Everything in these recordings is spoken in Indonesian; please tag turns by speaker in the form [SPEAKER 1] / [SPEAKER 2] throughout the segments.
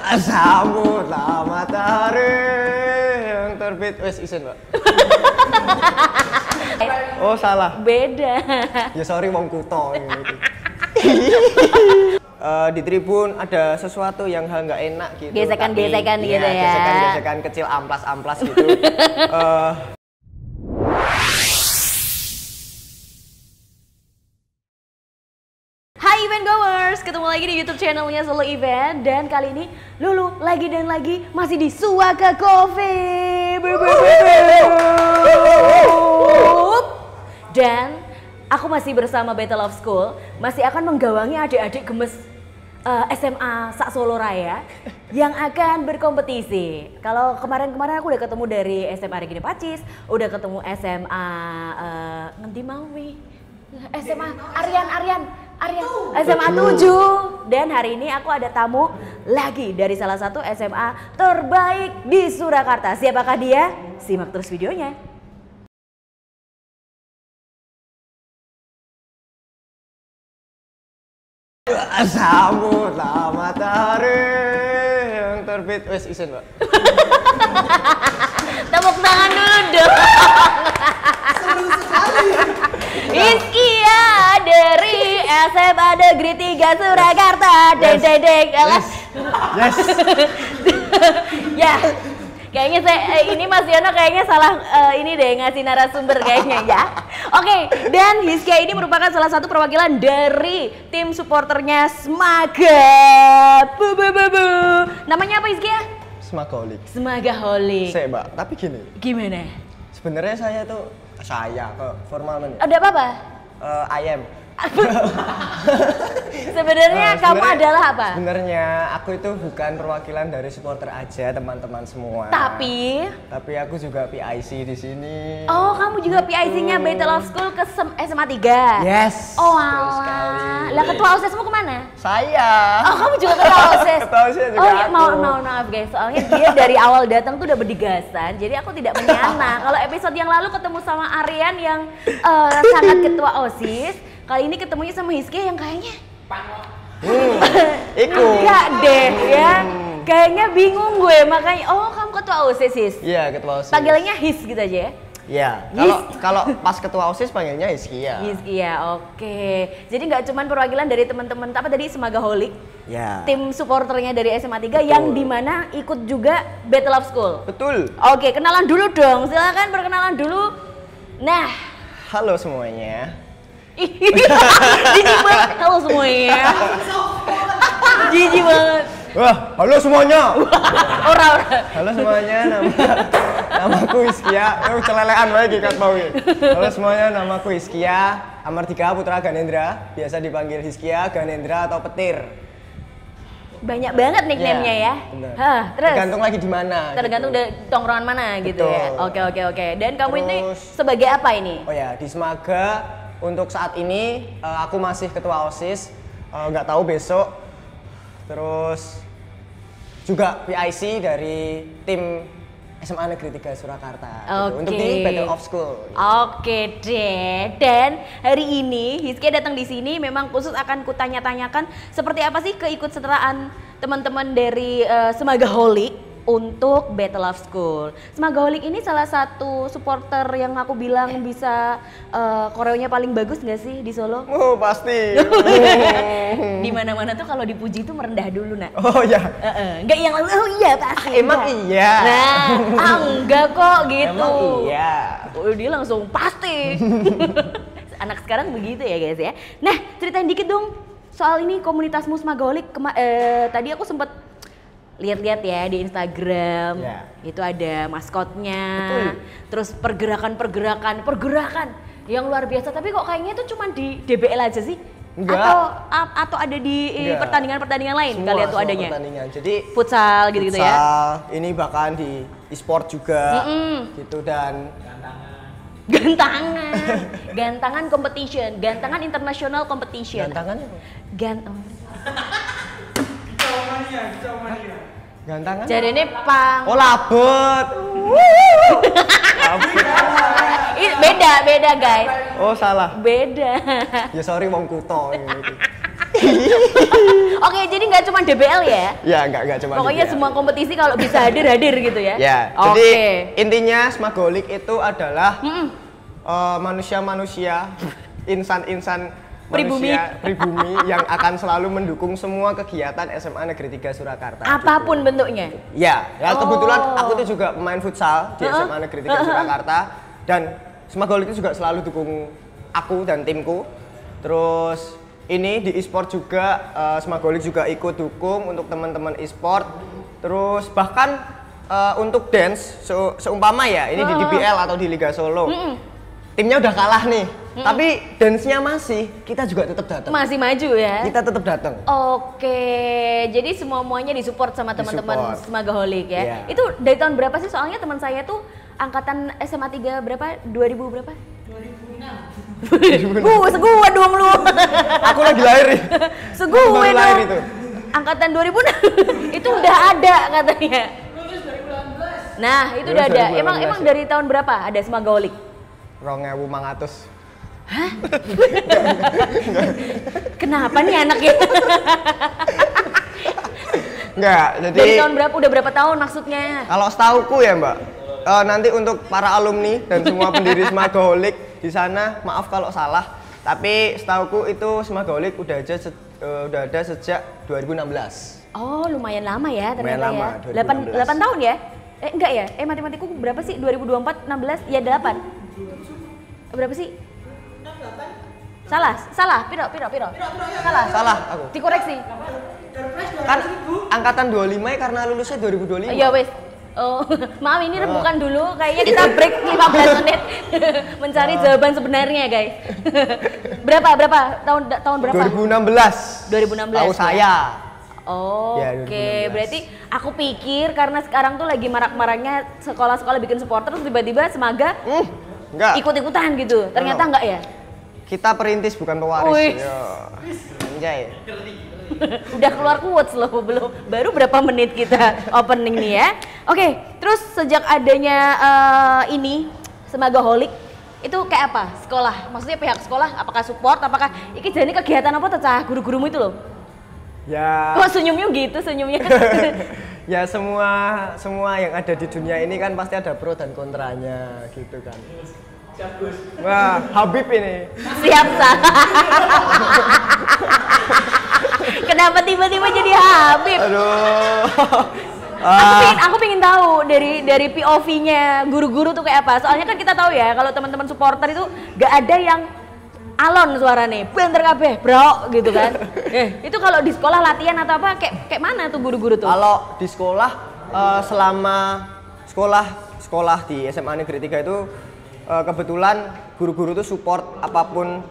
[SPEAKER 1] Sambutlah matahari yang terbit. Wes isen, Mbak. Oh, salah.
[SPEAKER 2] Beda.
[SPEAKER 1] Ya sorry wong kuto ini. Di tribun ada sesuatu yang hal nggak enak gitu.
[SPEAKER 2] Gesekan-gesekan gitu ya.
[SPEAKER 1] Gesekan-gesekan kecil, amplas-amplas gitu.
[SPEAKER 2] Hai event goers, ketemu lagi di YouTube channelnya Solo Event. Dan kali ini Lulu lagi dan lagi masih di Suaka Coffee. Dan aku masih bersama Battle of School, masih akan menggawangi adik-adik gemes SMA Sak Solo Raya yang akan berkompetisi. Kalau kemarin-kemarin aku udah ketemu dari SMA Regina Pacis, udah ketemu SMA ngendi mau wi? SMA Aryan SMA 7. Dan hari ini aku ada tamu lagi dari salah satu SMA terbaik di Surakarta. Siapakah dia? Simak terus videonya.
[SPEAKER 1] Sambutlah matahari yang terbit. Wes isen, Mbak.
[SPEAKER 2] Tepuk tangan dulu dong.
[SPEAKER 1] Seru sekali.
[SPEAKER 2] Hizkia dari SMA Negeri 3 Surakarta. Deng deng deng.
[SPEAKER 1] Yes.
[SPEAKER 2] Ya. Kayaknya ini Mas Yono kayaknya salah ini deh ngasih narasumber kayaknya ya. Oke, dan Hizkia ini merupakan salah satu perwakilan dari tim supporternya Smaga. Namanya apa Hizkia?
[SPEAKER 1] Smagaholic.
[SPEAKER 2] Smagaholic.
[SPEAKER 1] Mbak, tapi gini.
[SPEAKER 2] Gimana?
[SPEAKER 1] Sebenarnya saya formal men.
[SPEAKER 2] Ada apa-apa?
[SPEAKER 1] I am.
[SPEAKER 2] Sebenarnya kamu adalah apa?
[SPEAKER 1] Sebenarnya aku itu bukan perwakilan dari supporter aja, teman-teman semua.
[SPEAKER 2] Tapi
[SPEAKER 1] aku juga PIC di sini.
[SPEAKER 2] Oh, kamu juga PIC-nya Battle of School ke SMA 3?
[SPEAKER 1] Yes.
[SPEAKER 2] Oh, alah. Lah ketua OSISmu kemana?
[SPEAKER 1] Saya.
[SPEAKER 2] Oh, kamu juga ketua OSIS.
[SPEAKER 1] Ketua OSIS juga.
[SPEAKER 2] Oh, ya, maaf guys. Soalnya dia dari awal datang tuh udah berdigasan. Jadi aku tidak menyana. Kalau episode yang lalu ketemu sama Aryan yang sangat ketua OSIS, kali ini ketemunya sama Hizkia yang kayaknya enggak deh ya. Kayaknya bingung gue, makanya kamu ketua OSIS, His?
[SPEAKER 1] Iya, ketua OSIS.
[SPEAKER 2] Panggilannya His gitu aja ya?
[SPEAKER 1] Iya, kalau pas ketua OSIS panggilnya Hizkia.
[SPEAKER 2] Hizkia, oke. Jadi nggak cuma perwakilan dari teman-teman apa tadi Smagaholic,
[SPEAKER 1] ya.
[SPEAKER 2] Tim supporternya dari SMA 3 yang dimana ikut juga Battle of School.
[SPEAKER 1] Betul.
[SPEAKER 2] Oke, kenalan dulu dong. Silakan perkenalan dulu. Nah,
[SPEAKER 1] halo semuanya.
[SPEAKER 2] Jijik banget. Halo semuanya. Jijik banget.
[SPEAKER 1] Wah, halo semuanya.
[SPEAKER 2] Ora.
[SPEAKER 1] Halo semuanya, namaku Hizkia. Celelean wae iki kat mau. Halo semuanya, namaku Hizkia Amardika Putra Ganendra, biasa dipanggil Hizkia, Ganendra atau Petir.
[SPEAKER 2] Banyak banget nickname-nya ya. Hah, terus
[SPEAKER 1] tergantung lagi di mana.
[SPEAKER 2] Tergantung
[SPEAKER 1] gitu.
[SPEAKER 2] dari tongkrongan mana gitu ya. Oke. Dan kamu ini
[SPEAKER 1] Terus,
[SPEAKER 2] sebagai apa ini?
[SPEAKER 1] Oh ya, di Smaga untuk saat ini aku masih ketua OSIS. Nggak tahu besok. Terus juga PIC dari tim SMA Negeri 3 Surakarta. Gitu. Untuk di Battle of School.
[SPEAKER 2] Oke deh. Dan hari ini Hizkia datang di sini memang khusus akan kutanya-tanyakan seperti apa sih keikutsertaan teman-teman dari Smagaholic untuk Battle of School. Smagaholic ini salah satu supporter yang aku bilang bisa koreonya paling bagus nggak sih di Solo?
[SPEAKER 1] Oh pasti.
[SPEAKER 2] Di mana-mana tuh kalau dipuji itu merendah dulu nak.
[SPEAKER 1] Oh ya.
[SPEAKER 2] Enggak yang oh iya pasti.
[SPEAKER 1] Emang iya.
[SPEAKER 2] Nah, enggak kok gitu.
[SPEAKER 1] Emang iya.
[SPEAKER 2] Dia langsung pasti. Anak sekarang begitu ya guys ya. Nah, ceritain dikit dong soal ini komunitasmu Smagaholic. Tadi aku sempet lihat-lihat ya di Instagram, itu ada maskotnya. Betul. Terus pergerakan yang luar biasa. Tapi kok kayaknya itu cuma di DBL aja sih?
[SPEAKER 1] Enggak.
[SPEAKER 2] Atau ada di pertandingan-pertandingan lain?
[SPEAKER 1] Semua,
[SPEAKER 2] kalian tuh adanya?
[SPEAKER 1] Pertandingan. Jadi
[SPEAKER 2] futsal gitu-gitu ya?
[SPEAKER 1] Ini bahkan di e-sport juga, gitu dan
[SPEAKER 2] gantangan competition, gantangan international competition.
[SPEAKER 1] Gantangannya? Gantangan?
[SPEAKER 2] Jadi ini
[SPEAKER 1] Oh labet.
[SPEAKER 2] Beda guys.
[SPEAKER 1] Oh salah.
[SPEAKER 2] Beda.
[SPEAKER 1] Ya sorry wong kuto ini.
[SPEAKER 2] Oke, jadi nggak cuma DBL ya?
[SPEAKER 1] Ya, enggak cuma
[SPEAKER 2] Pokoknya
[SPEAKER 1] DBL.
[SPEAKER 2] semua kompetisi kalau bisa hadir gitu ya?
[SPEAKER 1] Ya,
[SPEAKER 2] Oke.
[SPEAKER 1] jadi intinya Smagolik itu adalah manusia-manusia, insan-insan
[SPEAKER 2] Pribumi.
[SPEAKER 1] manusia pribumi yang akan selalu mendukung semua kegiatan SMA Negeri 3 Surakarta.
[SPEAKER 2] Apapun bentuknya?
[SPEAKER 1] Ya, kebetulan
[SPEAKER 2] Oh.
[SPEAKER 1] aku tuh juga pemain futsal di SMA Negeri 3 Surakarta dan Smagolik itu juga selalu dukung aku dan timku. Terus ini di e-sport juga Smagolik juga ikut dukung untuk teman-teman e-sport. Terus bahkan untuk dance seumpama ya ini di DBL atau di Liga Solo. Timnya udah kalah nih, tapi dance-nya masih, kita juga tetap datang.
[SPEAKER 2] Masih maju ya?
[SPEAKER 1] Kita tetap datang.
[SPEAKER 2] Oke, jadi semuanya disupport sama teman-teman
[SPEAKER 1] Disupport.
[SPEAKER 2] Smagaholik ya.
[SPEAKER 1] Iya.
[SPEAKER 2] Itu dari tahun berapa sih? Soalnya teman saya tuh angkatan SMA 3 berapa? 2000 berapa? 2006. Seguwe dong lu.
[SPEAKER 1] Aku lagi lahir nih.
[SPEAKER 2] Seguwe
[SPEAKER 1] Baru
[SPEAKER 2] dong.
[SPEAKER 1] lahir itu.
[SPEAKER 2] Angkatan 2006. Itu udah ada katanya. Nah, itu udah ada.
[SPEAKER 1] 2018
[SPEAKER 2] Emang
[SPEAKER 1] ya.
[SPEAKER 2] dari tahun berapa ada Smagaholik?
[SPEAKER 1] 2500.
[SPEAKER 2] Kenapa nih anaknya?
[SPEAKER 1] Enggak, jadi
[SPEAKER 2] Dari tahun berapa? Udah berapa tahun maksudnya?
[SPEAKER 1] kalau setauku ya Mbak, nanti untuk para alumni dan semua pendiri Smagoholik di sana, maaf kalau salah, tapi setauku itu Smagoholik udah ada sejak 2016.
[SPEAKER 2] Oh, lumayan lama ya ternyata
[SPEAKER 1] Lumayan lama,
[SPEAKER 2] ya.
[SPEAKER 1] 2016.
[SPEAKER 2] 8 tahun ya? Enggak ya? Matematiku berapa sih? 2024, 16, ya 8. Berapa sih? Salah. Piro.
[SPEAKER 1] Salah aku.
[SPEAKER 2] Dikoreksi.
[SPEAKER 1] Kan angkatan 25 ya karena lulusnya 2025.
[SPEAKER 2] Ya wes. Oh, maaf ini rembukan dulu. Kayaknya kita break 15 menit mencari jawaban sebenarnya, guys. Berapa? Tahun berapa?
[SPEAKER 1] 2016.
[SPEAKER 2] 2016.
[SPEAKER 1] Tahu saya.
[SPEAKER 2] Oh,
[SPEAKER 1] Ya,
[SPEAKER 2] oke.
[SPEAKER 1] 2016.
[SPEAKER 2] Berarti aku pikir karena sekarang tuh lagi marak-maraknya sekolah-sekolah bikin supporter terus tiba-tiba Semaga
[SPEAKER 1] Enggak.
[SPEAKER 2] ikut-ikutan gitu. Ternyata enggak ya?
[SPEAKER 1] Kita perintis bukan pewaris.
[SPEAKER 2] Wih.
[SPEAKER 1] Yo. Anjay.
[SPEAKER 2] Udah keluar quotes loh, belum. Baru berapa menit kita opening nih ya. Oke, terus sejak adanya ini Semagaholik itu kayak apa? Sekolah? Maksudnya pihak sekolah apakah support? Apakah iki jadi kegiatan apa tuh cah guru-gurumu itu loh?
[SPEAKER 1] Ya.
[SPEAKER 2] Kok senyumnya gitu senyumnya?
[SPEAKER 1] Ya semua yang ada di dunia ini kan pasti ada pro dan kontranya gitu kan. Wah, Habib ini.
[SPEAKER 2] Siap sah. Kenapa tiba-tiba jadi Habib?
[SPEAKER 1] Aduh.
[SPEAKER 2] Aku pengen tahu dari POV-nya guru-guru tuh kayak apa. Soalnya kan kita tahu ya kalau teman-teman supporter itu gak ada yang alon suaranya, banter kabeh, bro gitu kan. Itu kalau di sekolah latihan atau apa kayak mana tuh guru-guru tuh?
[SPEAKER 1] Kalau di sekolah selama sekolah di SMA Negeri 3 itu kebetulan guru-guru tuh support apapun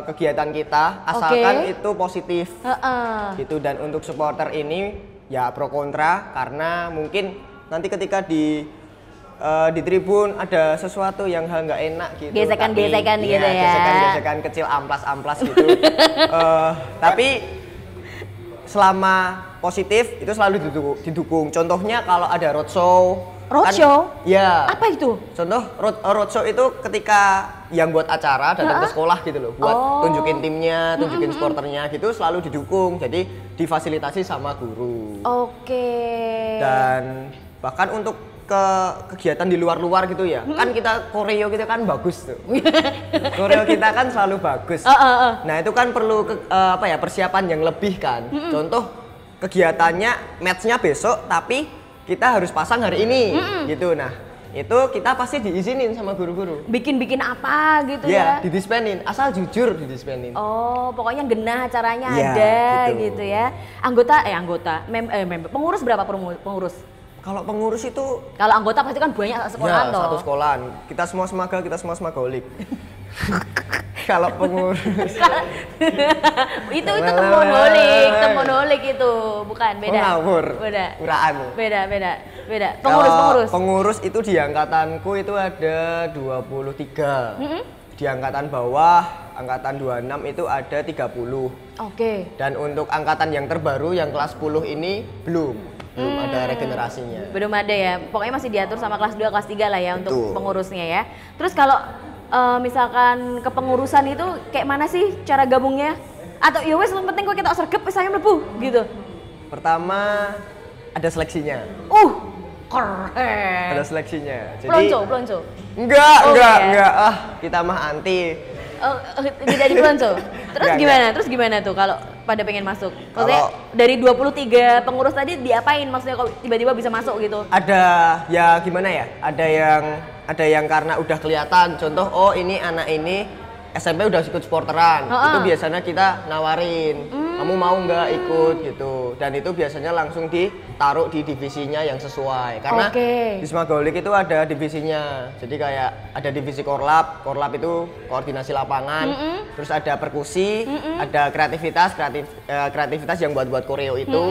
[SPEAKER 1] kegiatan kita asalkan itu positif. Gitu, dan untuk supporter ini ya pro kontra karena mungkin nanti ketika di tribun ada sesuatu yang hal nggak enak gitu.
[SPEAKER 2] Gesekan-gesekan
[SPEAKER 1] Tapi,
[SPEAKER 2] gitu ya.
[SPEAKER 1] Gesekan-gesekan kecil amplas-amplas gitu. Tapi selama positif itu selalu didukung. Contohnya kalau ada roadshow.
[SPEAKER 2] Roadshow?
[SPEAKER 1] Ya.
[SPEAKER 2] Apa itu?
[SPEAKER 1] Contoh roadshow itu ketika yang buat acara datang ke sekolah gitu loh, buat tunjukin timnya, tunjukin supporternya gitu selalu didukung. Jadi difasilitasi sama guru.
[SPEAKER 2] Oke.
[SPEAKER 1] Dan bahkan untuk kegiatan di luar-luar gitu ya, kan kita koreo kita kan bagus tuh. Koreo kita kan selalu bagus. Nah itu kan perlu persiapan yang lebih kan. Contoh kegiatannya matchnya besok, tapi kita harus pasang hari ini gitu. Nah itu kita pasti diizinin sama guru-guru.
[SPEAKER 2] Bikin apa gitu
[SPEAKER 1] Ya,
[SPEAKER 2] ya?
[SPEAKER 1] didispenin, asal jujur didispenin.
[SPEAKER 2] Oh, pokoknya genah acaranya
[SPEAKER 1] Ya,
[SPEAKER 2] ada
[SPEAKER 1] gitu.
[SPEAKER 2] gitu ya. Member. Pengurus berapa pengurus?
[SPEAKER 1] Kalau pengurus itu
[SPEAKER 2] Kalau anggota pasti kan banyak sekolahan
[SPEAKER 1] ya,
[SPEAKER 2] toh.
[SPEAKER 1] satu sekolahan. Kita semua Semagolik. Kalau pengurus
[SPEAKER 2] itu temonolik itu, bukan beda.
[SPEAKER 1] ngawur.
[SPEAKER 2] Beda.
[SPEAKER 1] Uraan.
[SPEAKER 2] Beda.
[SPEAKER 1] Kalau pengurus itu di angkatanku itu ada 23. Di angkatan bawah, angkatan 26 itu ada 30.
[SPEAKER 2] Oke.
[SPEAKER 1] Dan untuk angkatan yang terbaru yang kelas 10 ini belum ada regenerasinya.
[SPEAKER 2] Belum ada ya. Pokoknya masih diatur sama kelas 2, kelas 3 lah ya untuk
[SPEAKER 1] Betul.
[SPEAKER 2] pengurusnya ya. Terus kalau misalkan kepengurusan itu kayak mana sih cara gabungnya? Atau ya wes yang penting kok kita sergap wis saya mlebu gitu.
[SPEAKER 1] Pertama ada seleksinya.
[SPEAKER 2] Keren.
[SPEAKER 1] Ada seleksinya. Jadi
[SPEAKER 2] Pelonco.
[SPEAKER 1] Enggak.
[SPEAKER 2] Iya.
[SPEAKER 1] Kita mah anti.
[SPEAKER 2] Tidak di pelonco. Terus
[SPEAKER 1] Enggak.
[SPEAKER 2] Terus gimana tuh kalau pada pengen masuk? Maksudnya dari 23 pengurus tadi diapain maksudnya kok tiba-tiba bisa masuk gitu?
[SPEAKER 1] Ada ya gimana ya? Ada yang karena udah kelihatan contoh ini anak ini SMP udah ikut sporteran. Itu biasanya kita nawarin, kamu mau nggak ikut gitu. Dan itu biasanya langsung ditaruh di divisinya yang sesuai. Karena di Smagolic itu ada divisinya. Jadi kayak ada divisi korlap itu koordinasi lapangan. Terus ada perkusi, ada kreativitas yang buat koreo itu.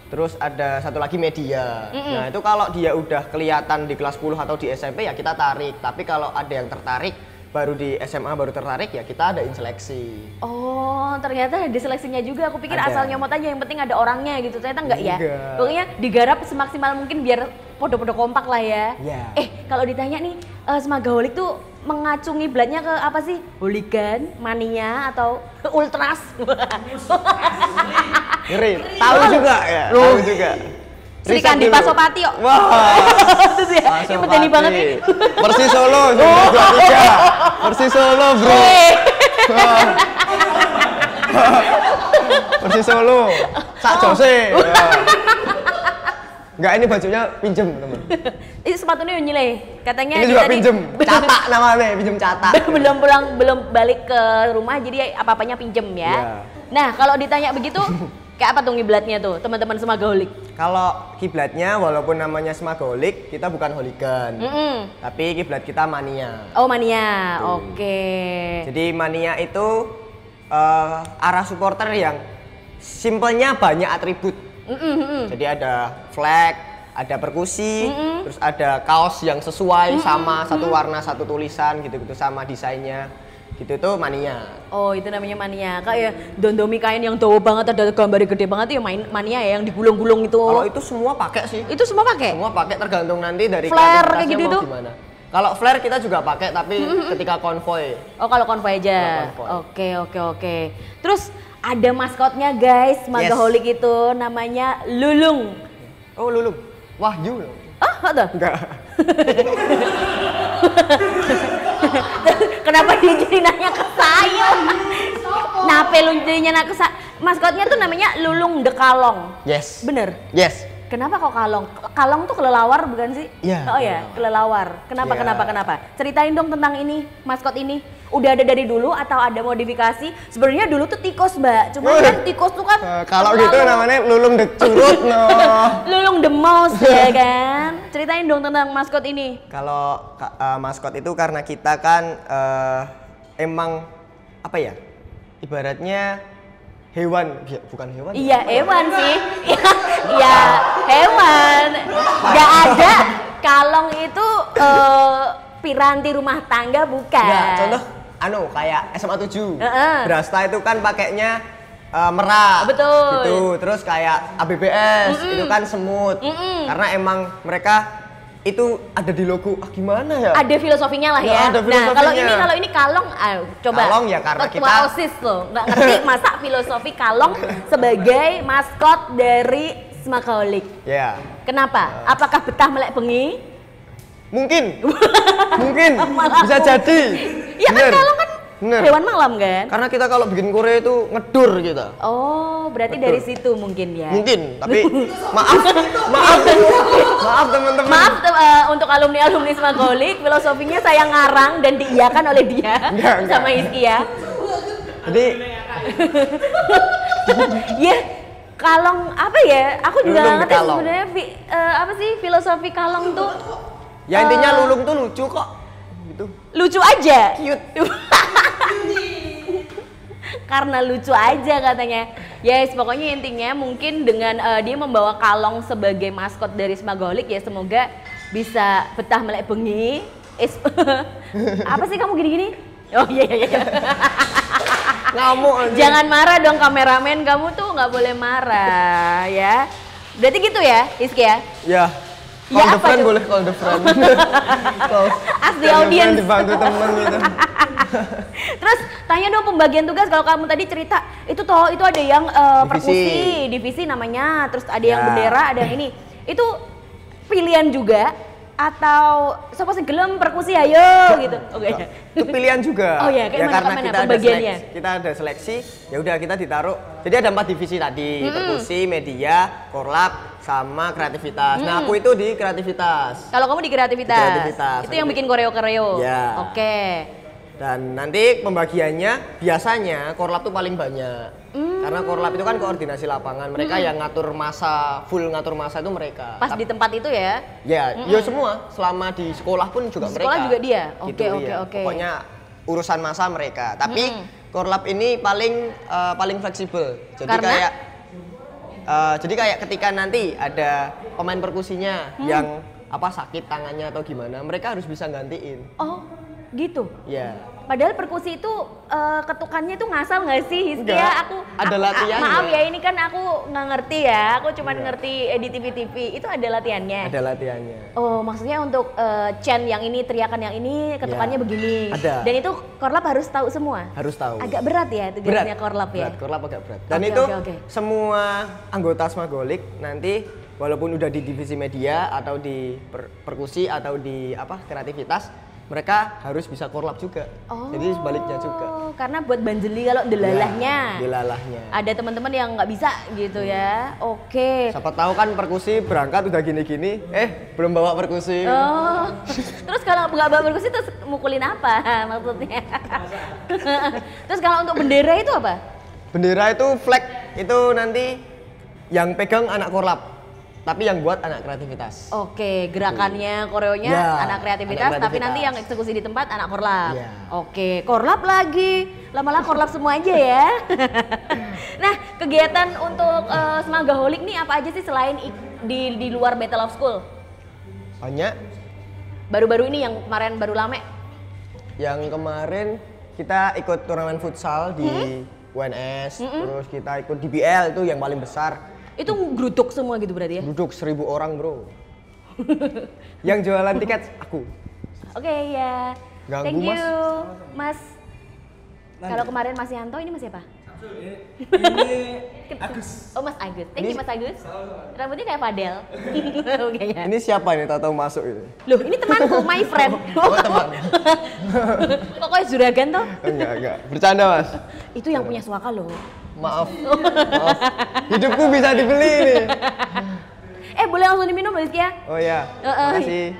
[SPEAKER 1] Terus ada satu lagi media. Nah itu kalau dia udah kelihatan di kelas 10 atau di SMP ya kita tarik. Tapi kalau ada yang tertarik baru di SMA baru tertarik ya kita adain seleksi.
[SPEAKER 2] Oh ternyata ada seleksinya juga. Aku pikir
[SPEAKER 1] Ada.
[SPEAKER 2] asal nyomot aja yang penting ada orangnya gitu. Ternyata enggak ya.
[SPEAKER 1] Enggak.
[SPEAKER 2] Pokoknya digarap semaksimal mungkin biar podo-podo kompak lah ya.
[SPEAKER 1] Iya.
[SPEAKER 2] Kalau ditanya nih Smagaholic tuh mengacungi bladnya ke apa sih? Hooligan, mania atau ultras?
[SPEAKER 1] Ngeri. Tahu juga ya. Tahu juga.
[SPEAKER 2] Sri
[SPEAKER 1] Riset
[SPEAKER 2] Kandi
[SPEAKER 1] dulu.
[SPEAKER 2] Pasopati yuk.
[SPEAKER 1] Wah.
[SPEAKER 2] Terus ya, yang petani banget nih.
[SPEAKER 1] Persis Solo 23. Persis Solo, Bro. Wah. Persis Solo. Sak Jose. Enggak, ini bajunya pinjem, teman.
[SPEAKER 2] Ini sepatunya yang nyileh. Katanya
[SPEAKER 1] Ini
[SPEAKER 2] dia
[SPEAKER 1] juga
[SPEAKER 2] tadi
[SPEAKER 1] pinjem. Catak namanya, pinjem catak.
[SPEAKER 2] belum balik ke rumah jadi apa-apanya pinjem ya.
[SPEAKER 1] Iya.
[SPEAKER 2] Nah, kalau ditanya begitu kayak apa tuh ngiblatnya tuh teman-teman Smagaholic?
[SPEAKER 1] Kalau kiblatnya walaupun namanya Smagolic, kita bukan hooligan. Tapi kiblat kita mania.
[SPEAKER 2] Oh, mania. Oke.
[SPEAKER 1] Jadi mania itu arah supporter yang simpelnya banyak atribut. Jadi ada flag, ada perkusi, terus ada kaos yang sesuai sama satu warna, satu tulisan gitu-gitu sama desainnya. Gitu itu mania.
[SPEAKER 2] Oh, itu namanya mania. Kayak dondomi kain yang dawa banget ada gambarnya gede banget itu ya mania ya yang digulung-gulung itu.
[SPEAKER 1] Kalau itu semua pakai sih.
[SPEAKER 2] Itu semua pakai?
[SPEAKER 1] Semua pakai tergantung nanti dari
[SPEAKER 2] Flare kayak
[SPEAKER 1] kreativitasnya
[SPEAKER 2] gitu
[SPEAKER 1] mau
[SPEAKER 2] tuh?
[SPEAKER 1] gimana. Kalau flare kita juga pakai tapi ketika konvoy.
[SPEAKER 2] Oh, kalau konvoy aja.
[SPEAKER 1] Kalau
[SPEAKER 2] Oke. Terus ada maskotnya guys, Smagaholic itu namanya Lulung.
[SPEAKER 1] Oh, Lulung. Wahyu loh.
[SPEAKER 2] Ada?
[SPEAKER 1] Enggak.
[SPEAKER 2] Kenapa dia jadi nanya ke saya? Kenapa lu jadi nanya ke saya? Maskotnya tuh namanya Lulung the Kalong.
[SPEAKER 1] Yes.
[SPEAKER 2] Bener?
[SPEAKER 1] Yes.
[SPEAKER 2] Kenapa kok kalong? Kalong tuh kelelawar bukan sih?
[SPEAKER 1] Iya.
[SPEAKER 2] Oh ya, kelelawar. Kenapa?
[SPEAKER 1] Iya.
[SPEAKER 2] Kenapa? Ceritain dong tentang ini, maskot ini. Udah ada dari dulu atau ada modifikasi? Sebenarnya dulu tuh tikus, Mbak. Cuma kan tikus tuh kan
[SPEAKER 1] Kalau gitu namanya Lulung the Curut no.
[SPEAKER 2] Lulung the Mouse ya kan? Ceritain dong tentang maskot ini.
[SPEAKER 1] Kalau maskot itu karena kita kan emang apa ya? Ibaratnya hewan, bukan hewan.
[SPEAKER 2] Iya, hewan sih. Iya, hewan. Gak ada kalong itu piranti rumah tangga bukan.
[SPEAKER 1] Enggak, contoh kayak SMA 7. Brasta itu kan pakainya merak.
[SPEAKER 2] Betul.
[SPEAKER 1] Gitu. Terus kayak ABBS itu kan semut. Karena emang mereka itu ada di logo. Gimana ya?
[SPEAKER 2] Ada filosofinya lah
[SPEAKER 1] Ya,
[SPEAKER 2] ya.
[SPEAKER 1] ada
[SPEAKER 2] Nah,
[SPEAKER 1] filosofinya.
[SPEAKER 2] kalau ini kalong, coba.
[SPEAKER 1] Kalong ya karena
[SPEAKER 2] Ketua
[SPEAKER 1] kita-
[SPEAKER 2] OSIS loh, nggak ngerti masa filosofi kalong sebagai maskot dari Smagaholic.
[SPEAKER 1] Ya.
[SPEAKER 2] Kenapa? Apakah betah melek bengi?
[SPEAKER 1] Mungkin
[SPEAKER 2] Malah
[SPEAKER 1] bisa jadi.
[SPEAKER 2] Iya kan
[SPEAKER 1] Bener.
[SPEAKER 2] kalong kan
[SPEAKER 1] Bener.
[SPEAKER 2] hewan malam kan?
[SPEAKER 1] Karena kita kalau bikin Korea itu ngedur kita.
[SPEAKER 2] Oh, berarti
[SPEAKER 1] Betul.
[SPEAKER 2] dari situ mungkin ya.
[SPEAKER 1] Mungkin, tapi maaf teman-teman.
[SPEAKER 2] Maaf untuk alumni Smagaholic, filosofinya saya ngarang dan diiyakan oleh dia
[SPEAKER 1] Enggak.
[SPEAKER 2] sama Izky ya.
[SPEAKER 1] Jadi
[SPEAKER 2] Ya, kalong apa ya? Aku juga
[SPEAKER 1] Lulung
[SPEAKER 2] nggak ngerti
[SPEAKER 1] kalong.
[SPEAKER 2] sebenarnya apa sih filosofi kalong tuh?
[SPEAKER 1] ya intinya Lulung tuh lucu kok. Gitu.
[SPEAKER 2] Lucu aja.
[SPEAKER 1] Cute.
[SPEAKER 2] Karena lucu aja katanya. Yes, pokoknya intinya mungkin dengan dia membawa kalong sebagai maskot dari Smagaholic ya semoga bisa betah melek bengi. Apa sih kamu gini-gini? Oh iya.
[SPEAKER 1] Ngamuk aja.
[SPEAKER 2] Jangan marah dong kameramen, kamu tuh nggak boleh marah ya. Berarti gitu ya, Izky ya?
[SPEAKER 1] Ya,
[SPEAKER 2] Ya,
[SPEAKER 1] Call the
[SPEAKER 2] apa
[SPEAKER 1] friend
[SPEAKER 2] tuh?
[SPEAKER 1] boleh, call the friend.
[SPEAKER 2] Ask the
[SPEAKER 1] Call
[SPEAKER 2] audience.
[SPEAKER 1] friend dibantu temen gitu.
[SPEAKER 2] Terus tanya dong pembagian tugas, kalau kamu tadi cerita itu toh itu ada yang perkusi, divisi namanya, terus ada yang
[SPEAKER 1] Ya.
[SPEAKER 2] bendera, ada yang ini. Itu pilihan juga atau siapa sih gelem perkusi ayo gitu. Oke.
[SPEAKER 1] Itu pilihan juga.
[SPEAKER 2] Oh ya, kayak mana,
[SPEAKER 1] karena
[SPEAKER 2] mana
[SPEAKER 1] kita ada
[SPEAKER 2] pembagiannya?
[SPEAKER 1] seleksi, kita ada seleksi, ya udah kita ditaruh. Jadi ada 4 divisi tadi, perkusi, media, korlap, sama kreativitas. Nah, aku itu di kreativitas.
[SPEAKER 2] Kalau kamu di kreativitas,
[SPEAKER 1] Di kreativitas.
[SPEAKER 2] itu yang bikin koreo-koreo.
[SPEAKER 1] Ya.
[SPEAKER 2] Oke.
[SPEAKER 1] Dan nanti pembagiannya biasanya korlap tuh paling banyak. Karena korlap itu kan koordinasi lapangan. Mereka yang ngatur masa, full ngatur masa itu mereka.
[SPEAKER 2] Pas di tempat itu ya.
[SPEAKER 1] Ya, ya semua. Selama di sekolah pun juga
[SPEAKER 2] Di
[SPEAKER 1] mereka.
[SPEAKER 2] sekolah juga dia?
[SPEAKER 1] Gitu,
[SPEAKER 2] Oke,
[SPEAKER 1] iya.
[SPEAKER 2] oke.
[SPEAKER 1] Pokoknya urusan masa mereka. Tapi korlap ini paling fleksibel. Jadi
[SPEAKER 2] Karena?
[SPEAKER 1] kayak ketika nanti ada pemain perkusinya yang sakit tangannya atau gimana, mereka harus bisa gantiin.
[SPEAKER 2] Oh, gitu.
[SPEAKER 1] Ya.
[SPEAKER 2] Padahal perkusi itu ketukannya itu ngasal nggak sih, Hizkia?
[SPEAKER 1] Enggak, ada latihannya.
[SPEAKER 2] Maaf ya, ini kan aku nggak ngerti ya. Aku cuma ngerti di TV-TV. Itu ada latihannya.
[SPEAKER 1] Ada latihannya.
[SPEAKER 2] Oh, maksudnya untuk chant yang ini, teriakan yang ini, ketukannya
[SPEAKER 1] Ya,
[SPEAKER 2] begini.
[SPEAKER 1] ada.
[SPEAKER 2] Dan itu korlap harus tahu semua.
[SPEAKER 1] Harus tahu.
[SPEAKER 2] Agak berat ya tugasnya korlap ya.
[SPEAKER 1] Berat, korlap agak berat. Dan
[SPEAKER 2] Oke,
[SPEAKER 1] itu
[SPEAKER 2] oke.
[SPEAKER 1] semua anggota Smagolik nanti walaupun udah di divisi media atau di perkusi atau di kreativitas, mereka harus bisa korlap juga.
[SPEAKER 2] Oh.
[SPEAKER 1] Jadi sebaliknya juga.
[SPEAKER 2] Karena buat banjeli kalau delalahnya.
[SPEAKER 1] Ya, dilalahnya.
[SPEAKER 2] Ada teman-teman yang nggak bisa gitu ya. Oke.
[SPEAKER 1] Siapa tahu kan perkusi berangkat udah gini-gini, belum bawa perkusi.
[SPEAKER 2] Oh, terus kalau nggak bawa perkusi terus mukulin apa maksudnya? Terus kalau untuk bendera itu apa?
[SPEAKER 1] Bendera itu flag itu nanti yang pegang anak korlap, tapi yang buat anak kreativitas.
[SPEAKER 2] Oke, gerakannya, koreonya
[SPEAKER 1] Ya,
[SPEAKER 2] anak kreativitas,
[SPEAKER 1] anak
[SPEAKER 2] tapi nanti yang
[SPEAKER 1] kreativitas.
[SPEAKER 2] eksekusi di tempat anak korlap.
[SPEAKER 1] Ya.
[SPEAKER 2] Oke, korlap lagi, lama-lama korlap semua aja ya. Nah, kegiatan untuk Smagaholik nih apa aja sih selain di luar Battle of School?
[SPEAKER 1] Banyak.
[SPEAKER 2] Baru-baru ini yang kemarin baru lame.
[SPEAKER 1] Yang kemarin kita ikut turnamen futsal di UNS, terus kita ikut DBL itu yang paling besar.
[SPEAKER 2] Itu geruduk semua gitu berarti ya?
[SPEAKER 1] Duduk 1000 orang bro. Yang jualan tiket aku.
[SPEAKER 2] Oke ya.
[SPEAKER 1] Ganggu,
[SPEAKER 2] Thank
[SPEAKER 1] Mas.
[SPEAKER 2] you, Mas. Kalau kemarin Mas Yanto, ini Mas siapa?
[SPEAKER 3] Ini Agus.
[SPEAKER 2] Oh, Mas Agus. Thank you
[SPEAKER 1] Ini-
[SPEAKER 2] Mas Agus. Rambutnya kayak Fadel. Oke ya.
[SPEAKER 1] Ini siapa ini tahu masuk ini?
[SPEAKER 2] Loh, ini temanku, my friend.
[SPEAKER 1] Oh, teman.
[SPEAKER 2] Kok kayak juragan toh?
[SPEAKER 1] Enggak. Bercanda, Mas.
[SPEAKER 2] Itu yang punya suaka loh.
[SPEAKER 1] Maaf. Maaf. Hidupku bisa dibeli ini.
[SPEAKER 2] Boleh langsung diminum loh, ya?
[SPEAKER 1] Oh ya. Makasih.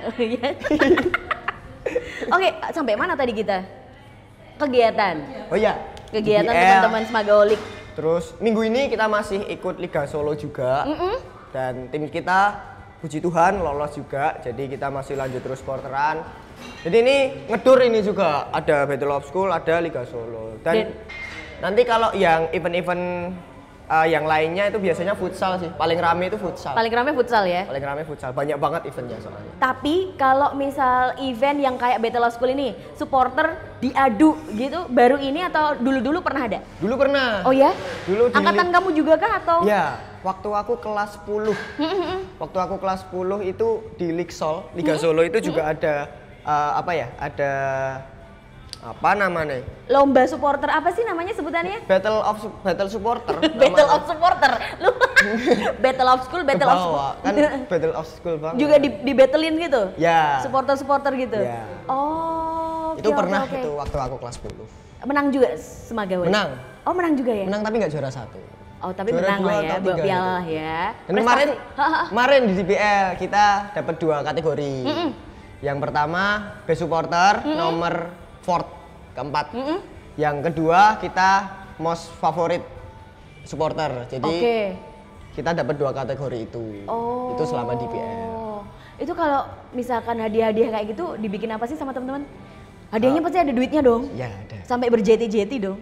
[SPEAKER 2] Oke, sampai mana tadi kita? Kegiatan.
[SPEAKER 1] Oh ya.
[SPEAKER 2] Kegiatan
[SPEAKER 1] DBL.
[SPEAKER 2] teman-teman Smagaholik.
[SPEAKER 1] Terus minggu ini kita masih ikut Liga Solo juga. Dan tim kita puji Tuhan lolos juga. Jadi kita masih lanjut terus porteran. Jadi ini ngedur ini juga ada Battle of School, ada Liga Solo. Dan nanti kalau yang event-event yang lainnya itu biasanya futsal sih. Paling rame itu futsal.
[SPEAKER 2] Paling ramai futsal ya.
[SPEAKER 1] Paling rame futsal. Banyak banget eventnya soalnya.
[SPEAKER 2] Tapi kalau misal event yang kayak Battle of School ini, supporter diadu gitu, baru ini atau dulu-dulu pernah ada?
[SPEAKER 1] Dulu pernah.
[SPEAKER 2] Oh ya?
[SPEAKER 1] Dulu di
[SPEAKER 2] Angkatan kamu juga kah atau?
[SPEAKER 1] Ya, waktu aku kelas 10. Waktu aku kelas 10 itu di Liga Solo itu juga ada ada apa namanya?
[SPEAKER 2] Lomba supporter apa sih namanya sebutannya?
[SPEAKER 1] Battle supporter.
[SPEAKER 2] Battle of supporter. Lu Battle of School, Battle of
[SPEAKER 1] Kebawa, kan Battle of School banget.
[SPEAKER 2] juga di battlein gitu?
[SPEAKER 1] Ya.
[SPEAKER 2] Supporter-supporter gitu?
[SPEAKER 1] Ya.
[SPEAKER 2] Oh,
[SPEAKER 1] Itu
[SPEAKER 2] oke,
[SPEAKER 1] pernah
[SPEAKER 2] oke.
[SPEAKER 1] itu waktu aku kelas 10.
[SPEAKER 2] Menang juga Smagaholik?
[SPEAKER 1] Menang.
[SPEAKER 2] Oh, menang juga ya?
[SPEAKER 1] Menang tapi nggak juara 1.
[SPEAKER 2] Oh, tapi
[SPEAKER 1] Juara
[SPEAKER 2] menang
[SPEAKER 1] dua
[SPEAKER 2] lah ya,
[SPEAKER 1] atau
[SPEAKER 2] bawa
[SPEAKER 1] tiga
[SPEAKER 2] piala
[SPEAKER 1] gitu.
[SPEAKER 2] ya.
[SPEAKER 1] Dan kemarin
[SPEAKER 2] Prestasi.
[SPEAKER 1] kemarin di DBL kita dapat 2 kategori. Yang pertama best supporter nomor 4 keempat. Yang kedua kita most favorite supporter. Jadi
[SPEAKER 2] Oke.
[SPEAKER 1] kita dapat 2 kategori itu.
[SPEAKER 2] Oh.
[SPEAKER 1] Itu selama DBL.
[SPEAKER 2] Itu kalau misalkan hadiah-hadiah kayak gitu dibikin apa sih sama teman-teman? Hadiahnya pasti ada duitnya dong.
[SPEAKER 1] Ya ada.
[SPEAKER 2] Sampai berjeti-jeti dong.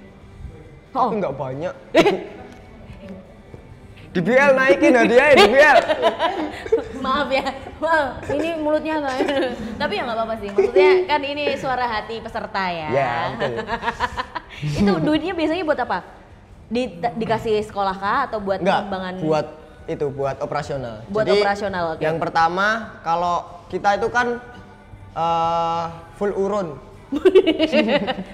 [SPEAKER 2] Oh.
[SPEAKER 1] Tapi nggak banyak. DBL naikin hadiahnya DBL.
[SPEAKER 2] Maaf ya, maaf. Ini mulutnya nggak. Tapi ya nggak apa-apa sih. Maksudnya kan ini suara hati peserta ya.
[SPEAKER 1] Ya, betul.
[SPEAKER 2] Itu duitnya biasanya buat apa? Dikasih sekolah kah atau buat
[SPEAKER 1] Enggak,
[SPEAKER 2] pengembangan?
[SPEAKER 1] buat itu buat operasional.
[SPEAKER 2] Buat
[SPEAKER 1] Jadi,
[SPEAKER 2] operasional, oke.
[SPEAKER 1] Yang pertama kalau kita itu kan full urun.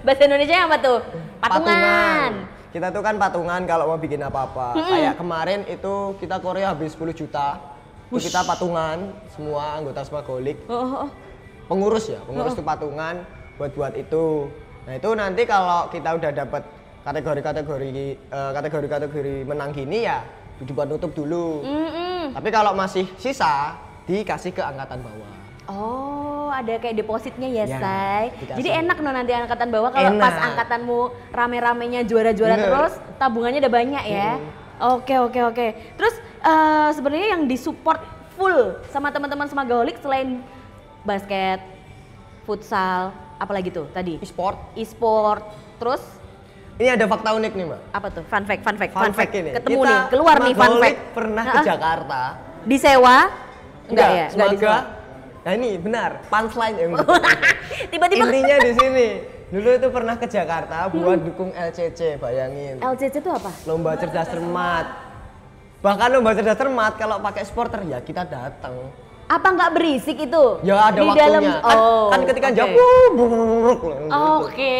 [SPEAKER 2] Bahasa Indonesia apa tuh? Patungan.
[SPEAKER 1] Kita tuh kan patungan kalau mau bikin apa-apa. Kayak kemarin itu kita Korea habis 10 juta. Itu kita patungan semua anggota Smagolic. Pengurus tuh patungan buat itu. Nah, itu nanti kalau kita udah dapat kategori menang gini ya dibuat nutup dulu. Tapi kalau masih sisa dikasih ke angkatan bawah.
[SPEAKER 2] Oh, ada kayak depositnya ya,
[SPEAKER 1] Ya,
[SPEAKER 2] Say.
[SPEAKER 1] dikasih.
[SPEAKER 2] Jadi enak no nanti angkatan bawah kalau
[SPEAKER 1] Enak.
[SPEAKER 2] pas angkatanmu rame-ramenya juara-juara
[SPEAKER 1] Bener.
[SPEAKER 2] terus, tabungannya udah banyak ya. Oke. Terus sebenarnya yang disupport full sama teman-teman Smagolic selain basket, futsal, apalagi tuh tadi? E-sport, terus
[SPEAKER 1] Ini ada fakta unik nih, Mbak.
[SPEAKER 2] apa tuh? Fun fact
[SPEAKER 1] ini.
[SPEAKER 2] Ketemu
[SPEAKER 1] Kita
[SPEAKER 2] nih, keluar nih fun
[SPEAKER 1] Smagolic
[SPEAKER 2] fact.
[SPEAKER 1] pernah ke Jakarta.
[SPEAKER 2] Disewa? Enggak ya? Enggak
[SPEAKER 1] Smaga.
[SPEAKER 2] disewa.
[SPEAKER 1] Nah ini benar, punchline yang
[SPEAKER 2] Tiba-tiba
[SPEAKER 1] intinya di sini. Dulu itu pernah ke Jakarta buat dukung LCC, bayangin.
[SPEAKER 2] LCC itu apa?
[SPEAKER 1] Lomba cerdas cermat. Bahkan lomba cerdas cermat kalau pakai supporter ya kita datang.
[SPEAKER 2] Apa nggak berisik itu?
[SPEAKER 1] Ya ada
[SPEAKER 2] di
[SPEAKER 1] waktunya.
[SPEAKER 2] dalam
[SPEAKER 1] Kan ketika
[SPEAKER 2] oke.
[SPEAKER 1] jawab buruk.
[SPEAKER 2] Oke.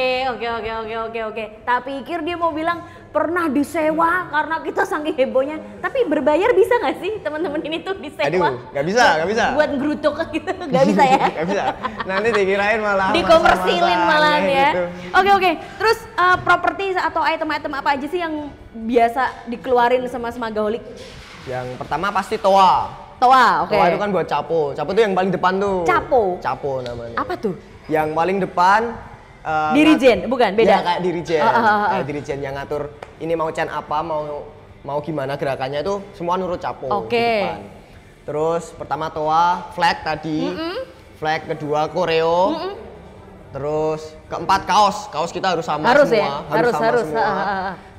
[SPEAKER 2] Tak pikir dia mau bilang pernah disewa karena kita saking hebohnya. Tapi berbayar bisa nggak sih teman-teman ini tuh disewa?
[SPEAKER 1] Aduh, nggak bisa.
[SPEAKER 2] Buat gerutuk gitu, nggak bisa ya?
[SPEAKER 1] Nggak bisa. Nanti dikirain malah
[SPEAKER 2] Dikomersilin
[SPEAKER 1] masa-masanya
[SPEAKER 2] malahan ya.
[SPEAKER 1] gitu.
[SPEAKER 2] Oke. Terus properti atau item-item apa aja sih yang biasa dikeluarin sama Smagolic?
[SPEAKER 1] Yang pertama pasti toa.
[SPEAKER 2] Toa, oke.
[SPEAKER 1] Toa itu kan buat capo. Capo itu yang paling depan tuh.
[SPEAKER 2] Capo?
[SPEAKER 1] Capo namanya.
[SPEAKER 2] Apa tuh?
[SPEAKER 1] Yang paling depan
[SPEAKER 2] Dirijen, bukan? Beda?
[SPEAKER 1] Ya, kayak dirijen. Kayak dirijen yang ngatur ini mau chain apa, mau gimana gerakannya itu semua nurut capo
[SPEAKER 2] Oke.
[SPEAKER 1] di depan. Terus pertama toa, flag tadi. Flag kedua koreo. Terus keempat kaos. Kaos kita harus sama
[SPEAKER 2] Harus
[SPEAKER 1] semua.
[SPEAKER 2] ya? Harus.
[SPEAKER 1] sama semua.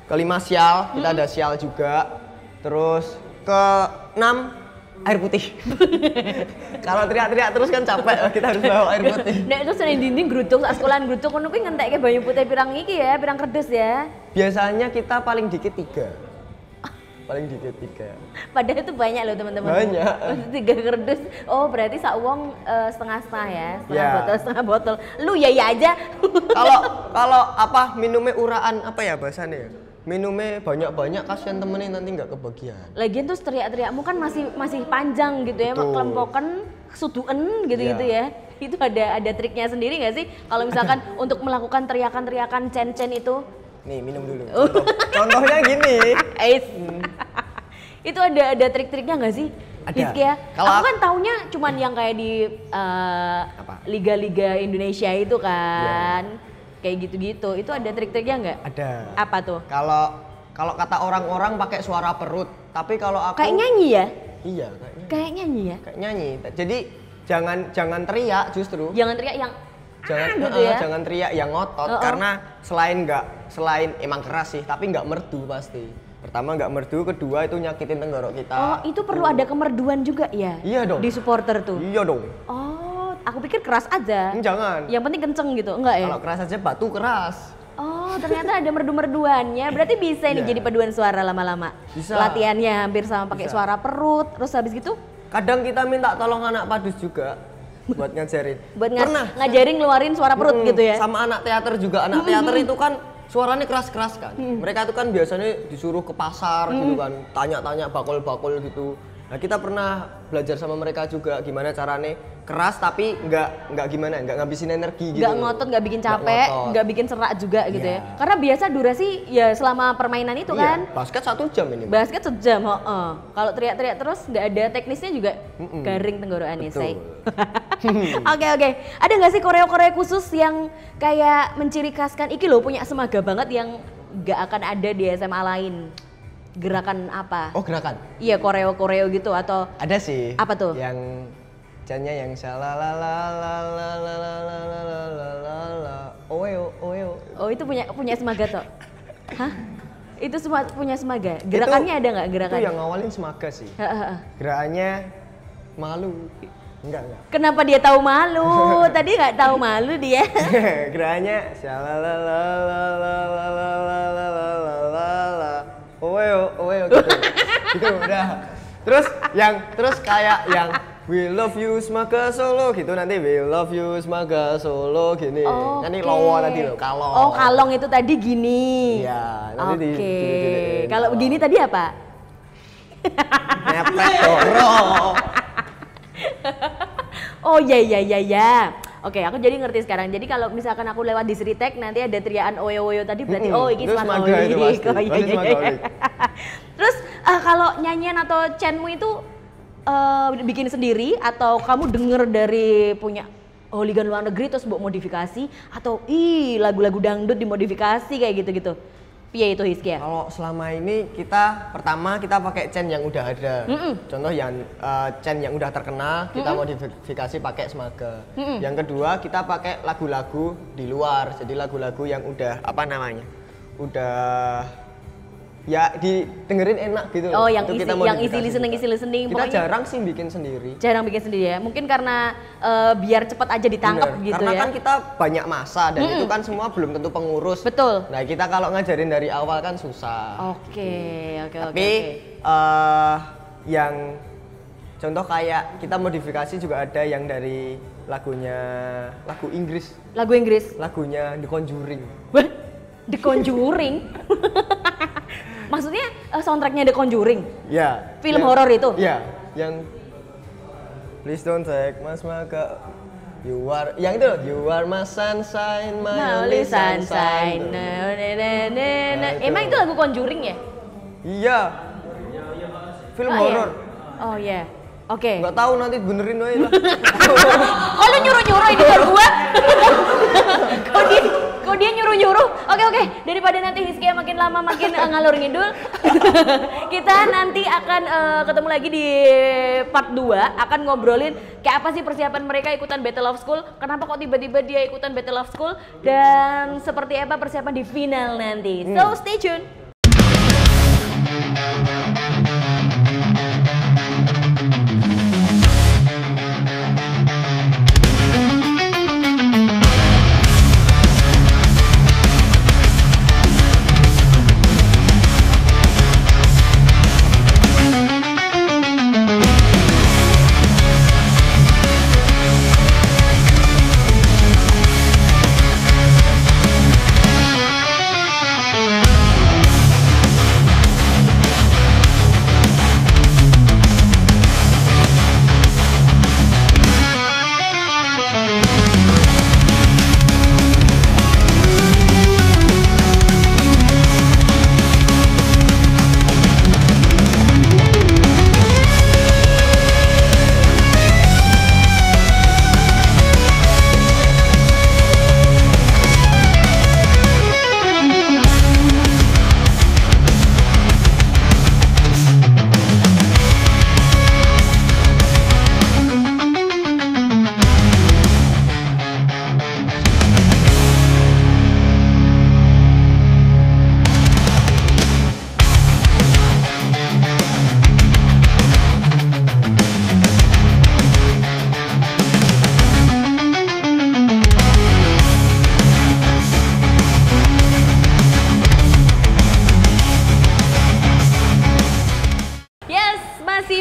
[SPEAKER 1] Kelima sial, kita ada sial juga. Terus keenam air putih. Kalau teriak-teriak terus kan capek, kita harus bawa air putih.
[SPEAKER 2] Nek terus ning dinding gruduk sak sekolahan gruduk ngono kuwi ngentekke banyu putih pirang iki ya, pirang kerdus ya.
[SPEAKER 1] Biasanya kita paling dikit 3. Paling dikit 3.
[SPEAKER 2] Padahal itu banyak loh teman-teman.
[SPEAKER 1] Banyak.
[SPEAKER 2] 3 kerdus. Oh, berarti sak wong setengah-setengah ya,
[SPEAKER 1] Ya.
[SPEAKER 2] setengah botol. Lu ya aja.
[SPEAKER 1] Kalau apa minumnya uraan apa ya bahasanya ya? Minumnya banyak-banyak kasihan temennya nanti nggak kebagian.
[SPEAKER 2] Lagian tuh teriak-teriakmu kan masih panjang gitu ya,
[SPEAKER 1] Betul.
[SPEAKER 2] kelempokan, kesuduen gitu-gitu ya. Itu ada triknya sendiri nggak sih? Kalau misalkan untuk melakukan teriakan-teriakan cen-cen itu?
[SPEAKER 1] Nih minum dulu. Contohnya gini.
[SPEAKER 2] Ais. Itu ada trik-triknya nggak sih?
[SPEAKER 1] Ada.
[SPEAKER 2] Rizky ya? Aku
[SPEAKER 1] Kalau
[SPEAKER 2] kan taunya cuman yang kayak di liga-liga Indonesia itu kan. Kayak gitu-gitu. Itu ada trik-triknya nggak?
[SPEAKER 1] Ada.
[SPEAKER 2] Apa tuh?
[SPEAKER 1] Kalau kata orang-orang pakai suara perut, tapi kalau aku
[SPEAKER 2] Kayak nyanyi ya?
[SPEAKER 1] Iya, kayaknya.
[SPEAKER 2] Kayak nyanyi ya?
[SPEAKER 1] Kayak nyanyi. Jadi jangan teriak justru.
[SPEAKER 2] Jangan teriak yang gitu ya?
[SPEAKER 1] Jangan teriak yang ngotot karena selain emang keras sih, tapi nggak merdu pasti. Pertama nggak merdu, kedua itu nyakitin tenggorok kita.
[SPEAKER 2] Oh, itu perlu ada kemerduan juga ya?
[SPEAKER 1] Iya dong.
[SPEAKER 2] Di supporter tuh?
[SPEAKER 1] Iya dong.
[SPEAKER 2] Oh, aku pikir keras aja.
[SPEAKER 1] Jangan.
[SPEAKER 2] Yang penting kenceng gitu, enggak ya?
[SPEAKER 1] Kalau keras aja batu keras.
[SPEAKER 2] Oh, ternyata ada merdu-merduannya. Berarti bisa nih
[SPEAKER 1] Iya.
[SPEAKER 2] jadi paduan suara lama-lama.
[SPEAKER 1] Bisa.
[SPEAKER 2] Latihannya hampir sama pakai
[SPEAKER 1] Bisa.
[SPEAKER 2] suara perut, terus habis gitu
[SPEAKER 1] Kadang kita minta tolong anak padus juga buat ngajarin.
[SPEAKER 2] buat
[SPEAKER 1] Pernah
[SPEAKER 2] ngajarin ngeluarin suara perut gitu ya.
[SPEAKER 1] Sama anak teater juga. Anak teater itu kan suaranya keras-keras kan. Mereka itu kan biasanya disuruh ke pasar gitu kan, tanya-tanya bakul-bakul gitu. Nah, kita pernah belajar sama mereka juga gimana caranya keras tapi nggak gimana, nggak ngabisin energi gitu.
[SPEAKER 2] Nggak ngotot, nggak bikin
[SPEAKER 1] Nggak
[SPEAKER 2] capek,
[SPEAKER 1] ngotot.
[SPEAKER 2] nggak bikin serak juga gitu
[SPEAKER 1] Iya.
[SPEAKER 2] ya. Karena biasa durasi ya selama permainan itu
[SPEAKER 1] Iya,
[SPEAKER 2] kan.
[SPEAKER 1] basket 1 jam ini.
[SPEAKER 2] Basket sejam, kalau teriak-teriak terus nggak ada teknisnya juga garing tenggorokannya,
[SPEAKER 1] Betul.
[SPEAKER 2] say. Oke. Ada nggak sih koreo-koreo khusus yang kayak menciri khaskan iki loh punya Semaga banget yang nggak akan ada di SMA lain? Gerakan apa?
[SPEAKER 1] Oh, gerakan.
[SPEAKER 2] Iya, koreo-koreo gitu atau
[SPEAKER 1] Ada sih.
[SPEAKER 2] Apa tuh?
[SPEAKER 1] Yang cannya yang shalalalalalalalalalalalala. Oeo.
[SPEAKER 2] oh itu punya Semaga toh? Hah? Itu semua punya Semaga. Gerakannya ada nggak
[SPEAKER 1] Itu
[SPEAKER 2] gerakannya?
[SPEAKER 1] yang ngawalin Semaga sih. Gerakannya malu. Enggak.
[SPEAKER 2] Kenapa dia tahu malu? Tadi nggak tahu malu dia.
[SPEAKER 1] Gerakannya shalalalalalalalalalalalala. Oeo gitu. Gitu udah. Terus kayak yang we love you Smaga Solo gitu, nanti we love you Smaga Solo gini. Nanti lowo tadi loh, kalong.
[SPEAKER 2] Oh, kalong itu tadi gini.
[SPEAKER 1] Iya, nanti
[SPEAKER 2] Oke. Kalau begini tadi apa?
[SPEAKER 1] Nepet doro.
[SPEAKER 2] Oh ya. Oke, aku jadi ngerti sekarang. Jadi kalau misalkan aku lewat di Sritek nanti ada teriakan oyo tadi berarti ini
[SPEAKER 1] itu Smaga itu pasti.
[SPEAKER 2] Oh iya. Terus kalau nyanyian atau chantmu itu bikin sendiri atau kamu denger dari punya hooligan luar negeri terus buat modifikasi atau lagu-lagu dangdut dimodifikasi kayak gitu-gitu? Piye itu Hizkia?
[SPEAKER 1] Kalau selama ini pertama kita pakai chant yang udah ada. Contoh yang chant yang udah terkenal kita modifikasi pakai Smaga. Yang kedua kita pakai lagu-lagu di luar. Jadi lagu-lagu yang udah udah ya didengerin enak gitu.
[SPEAKER 2] Oh, yang
[SPEAKER 1] itu
[SPEAKER 2] isi listening.
[SPEAKER 1] Kita
[SPEAKER 2] pokoknya
[SPEAKER 1] jarang sih bikin sendiri.
[SPEAKER 2] Jarang bikin sendiri ya. Mungkin karena biar cepat aja ditangkap gitu
[SPEAKER 1] karena
[SPEAKER 2] ya.
[SPEAKER 1] kan kita banyak masa dan itu kan semua belum tentu pengurus.
[SPEAKER 2] Betul.
[SPEAKER 1] Nah, kita kalau ngajarin dari awal kan susah.
[SPEAKER 2] Oke.
[SPEAKER 1] Tapi yang contoh kayak kita modifikasi juga ada yang dari lagu Inggris.
[SPEAKER 2] Lagu Inggris.
[SPEAKER 1] Lagunya The Conjuring.
[SPEAKER 2] Wah, The Conjuring. Maksudnya soundtracknya The Conjuring?
[SPEAKER 1] Ya.
[SPEAKER 2] Film horor itu?
[SPEAKER 1] Iya, yang Please don't take my Smaga. Yang itu You are my sunshine, my only sunshine.
[SPEAKER 2] Emang itu lagu Conjuring ya?
[SPEAKER 1] Iya. Film horor.
[SPEAKER 2] Oh iya. Oke.
[SPEAKER 1] Nggak tahu, nanti benerin aja lah.
[SPEAKER 2] Oh, lu nyuruh-nyuruh ini buat gua? Kok dia nyuruh-nyuruh? Oke. Daripada nanti Hizkia makin lama makin ngalur ngidul, kita nanti akan ketemu lagi di part 2, akan ngobrolin kayak apa sih persiapan mereka ikutan Battle of School, kenapa kok tiba-tiba dia ikutan Battle of School, dan seperti apa persiapan di final nanti. So, stay tune.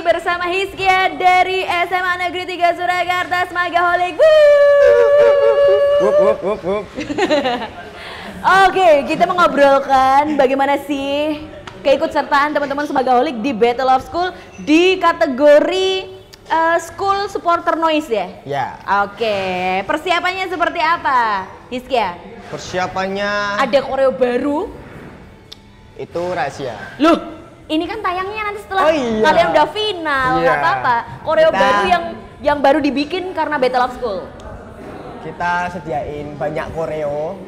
[SPEAKER 2] Bersama Hizkia dari SMA Negeri 3 Surakarta, Smagaholic. Oke, kita mengobrolkan bagaimana sih keikutsertaan teman-teman Smagaholic di Battle of School di kategori School Supporter Noise ya?
[SPEAKER 1] Ya.
[SPEAKER 2] Oke, persiapannya seperti apa, Hizkia?
[SPEAKER 1] Persiapannya
[SPEAKER 2] ada koreo baru?
[SPEAKER 1] Itu rahasia.
[SPEAKER 2] Loh, ini kan tayangnya nanti setelah kalian udah final, nggak apa-apa. Koreo baru yang baru dibikin karena Battle of School.
[SPEAKER 1] Kita sediain banyak koreo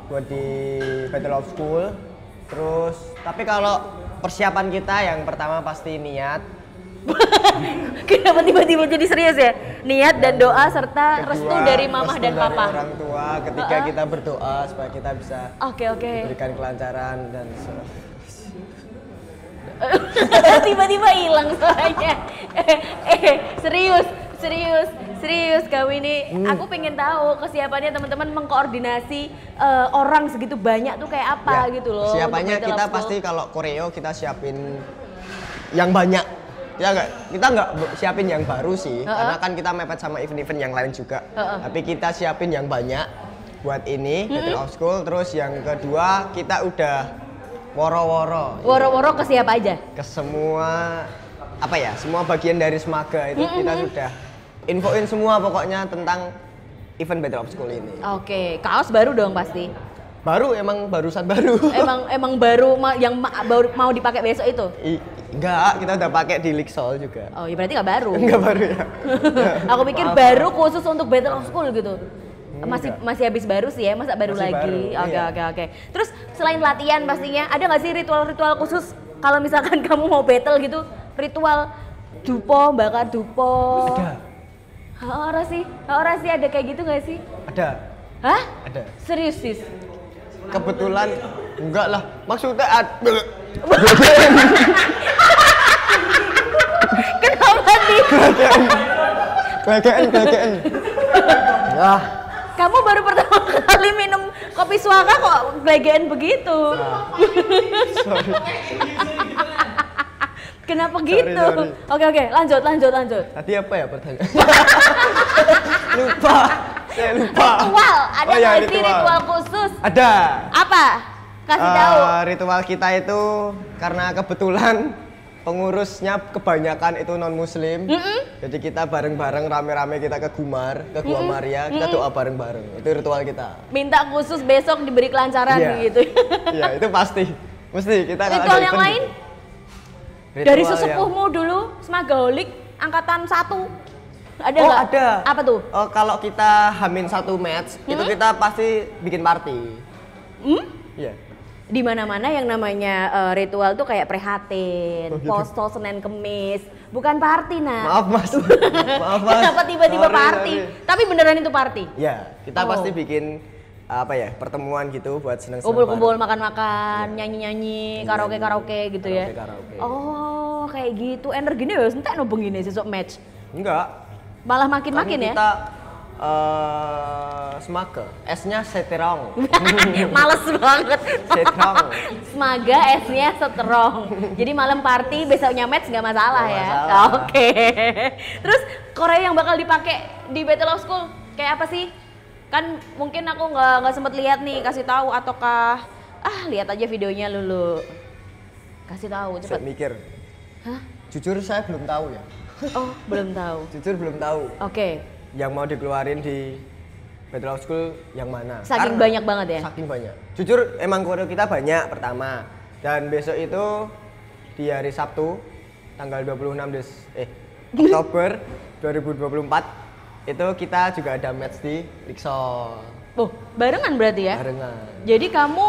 [SPEAKER 1] buat di Battle of School. Terus, tapi kalau persiapan kita yang pertama pasti niat.
[SPEAKER 2] Kenapa tiba-tiba jadi serius ya? Niat dan doa serta
[SPEAKER 1] Kedua,
[SPEAKER 2] restu dari mamah dan
[SPEAKER 1] dari
[SPEAKER 2] papa.
[SPEAKER 1] orang tua. Ketiga kita berdoa supaya kita bisa diberikan kelancaran dan
[SPEAKER 2] tiba-tiba hilang suaranya. Serius kamu ini. Aku pengen tahu kesiapannya teman-teman mengkoordinasi orang segitu banyak tuh kayak apa gitu loh.
[SPEAKER 1] Persiapannya kita pasti kalau koreo kita siapin yang banyak. kita nggak siapin yang baru sih, karena kan kita mepet sama event-event yang lain juga. Tapi kita siapin yang banyak buat ini Battle of School. Terus yang kedua kita udah woro-woro.
[SPEAKER 2] Woro-woro ke siapa aja?
[SPEAKER 1] Ke semua semua bagian dari Semaga itu kita sudah infoin semua pokoknya tentang event Battle of School ini.
[SPEAKER 2] Oke, kaos baru dong pasti.
[SPEAKER 1] Baru, emang barusan baru.
[SPEAKER 2] emang baru baru mau dipakai besok itu?
[SPEAKER 1] Enggak, kita udah pakai di Lixol juga.
[SPEAKER 2] Oh, ya berarti nggak baru.
[SPEAKER 1] Enggak baru ya.
[SPEAKER 2] Aku pikir baru khusus untuk Battle of School gitu. Masih habis baru sih ya, masa baru
[SPEAKER 1] masih
[SPEAKER 2] lagi.
[SPEAKER 1] Baru,
[SPEAKER 2] Oke. Terus selain latihan pastinya, ada nggak sih ritual-ritual khusus kalau misalkan kamu mau battle gitu? Ritual dupo, bakar dupo.
[SPEAKER 1] Ada.
[SPEAKER 2] Ora sih ada kayak gitu nggak sih?
[SPEAKER 1] Ada.
[SPEAKER 2] Hah?
[SPEAKER 1] Ada.
[SPEAKER 2] Serius sis?
[SPEAKER 1] Kebetulan enggak lah, maksudnya
[SPEAKER 2] Kenapa nih?
[SPEAKER 1] Gelegean. Ya.
[SPEAKER 2] Kamu baru pertama kali minum kopi Suaka kok gelegean begitu.
[SPEAKER 1] Sorry.
[SPEAKER 2] Kenapa gitu?
[SPEAKER 1] Sorry.
[SPEAKER 2] Oke, lanjut.
[SPEAKER 1] Tadi apa ya pertanyaan? Saya lupa.
[SPEAKER 2] Ritual, ada
[SPEAKER 1] ya,
[SPEAKER 2] nggak sih ritual khusus?
[SPEAKER 1] Ada.
[SPEAKER 2] Apa? Kasih tahu.
[SPEAKER 1] Ritual kita itu karena kebetulan pengurusnya kebanyakan itu non muslim. Jadi kita bareng-bareng rame-rame kita ke Gumar, ke Gua Maria, kita doa bareng-bareng. Itu ritual kita.
[SPEAKER 2] Minta khusus besok diberi kelancaran gitu.
[SPEAKER 1] Iya, itu pasti. Mesti kita kalau
[SPEAKER 2] ritual
[SPEAKER 1] ada
[SPEAKER 2] yang
[SPEAKER 1] event
[SPEAKER 2] lain?
[SPEAKER 1] Ritual
[SPEAKER 2] Dari sesepuhmu dulu, Semagaholik angkatan 1. Ada nggak?
[SPEAKER 1] Ada.
[SPEAKER 2] Apa tuh?
[SPEAKER 1] Kalau kita hamin 1 match, itu kita pasti bikin party. Iya.
[SPEAKER 2] Di mana-mana yang namanya ritual tuh kayak prihatin, posto Senin Kemis, bukan party
[SPEAKER 1] Maaf mas.
[SPEAKER 2] Kenapa tiba-tiba party?
[SPEAKER 1] Sorry.
[SPEAKER 2] Tapi beneran itu party?
[SPEAKER 1] Ya, kita pasti bikin pertemuan gitu buat seneng-seneng.
[SPEAKER 2] Kumpul-kumpul, makan-makan, nyanyi-nyanyi, karaoke gitu ya?
[SPEAKER 1] Karaoke.
[SPEAKER 2] Oh, kayak gitu. Energinya ya entek no begini sesuk match?
[SPEAKER 1] Enggak.
[SPEAKER 2] Malah makin-makin ya?
[SPEAKER 1] Kita Semaga, S-nya seterong.
[SPEAKER 2] Males banget.
[SPEAKER 1] Seterong.
[SPEAKER 2] Semaga S-nya strong. Jadi malam party, besoknya match nggak masalah
[SPEAKER 1] Nggak
[SPEAKER 2] ya?
[SPEAKER 1] masalah.
[SPEAKER 2] Oke. Terus Korea yang bakal dipakai di Battle of School kayak apa sih? Kan mungkin aku nggak sempet lihat nih, kasih tahu ataukah lihat aja videonya Lulu. Kasih tahu cepet.
[SPEAKER 1] Saya mikir.
[SPEAKER 2] Hah?
[SPEAKER 1] Jujur saya belum tahu ya.
[SPEAKER 2] Oh, belum tahu.
[SPEAKER 1] Jujur belum tahu.
[SPEAKER 2] Oke.
[SPEAKER 1] Yang mau dikeluarin di Battle of School yang mana?
[SPEAKER 2] Saking banyak banget ya?
[SPEAKER 1] Saking banyak. Jujur emang koreo kita banyak pertama. Dan besok itu di hari Sabtu tanggal 26 Oktober 2024 itu kita juga ada match di Lixol.
[SPEAKER 2] Oh, barengan berarti ya?
[SPEAKER 1] Barengan.
[SPEAKER 2] Jadi kamu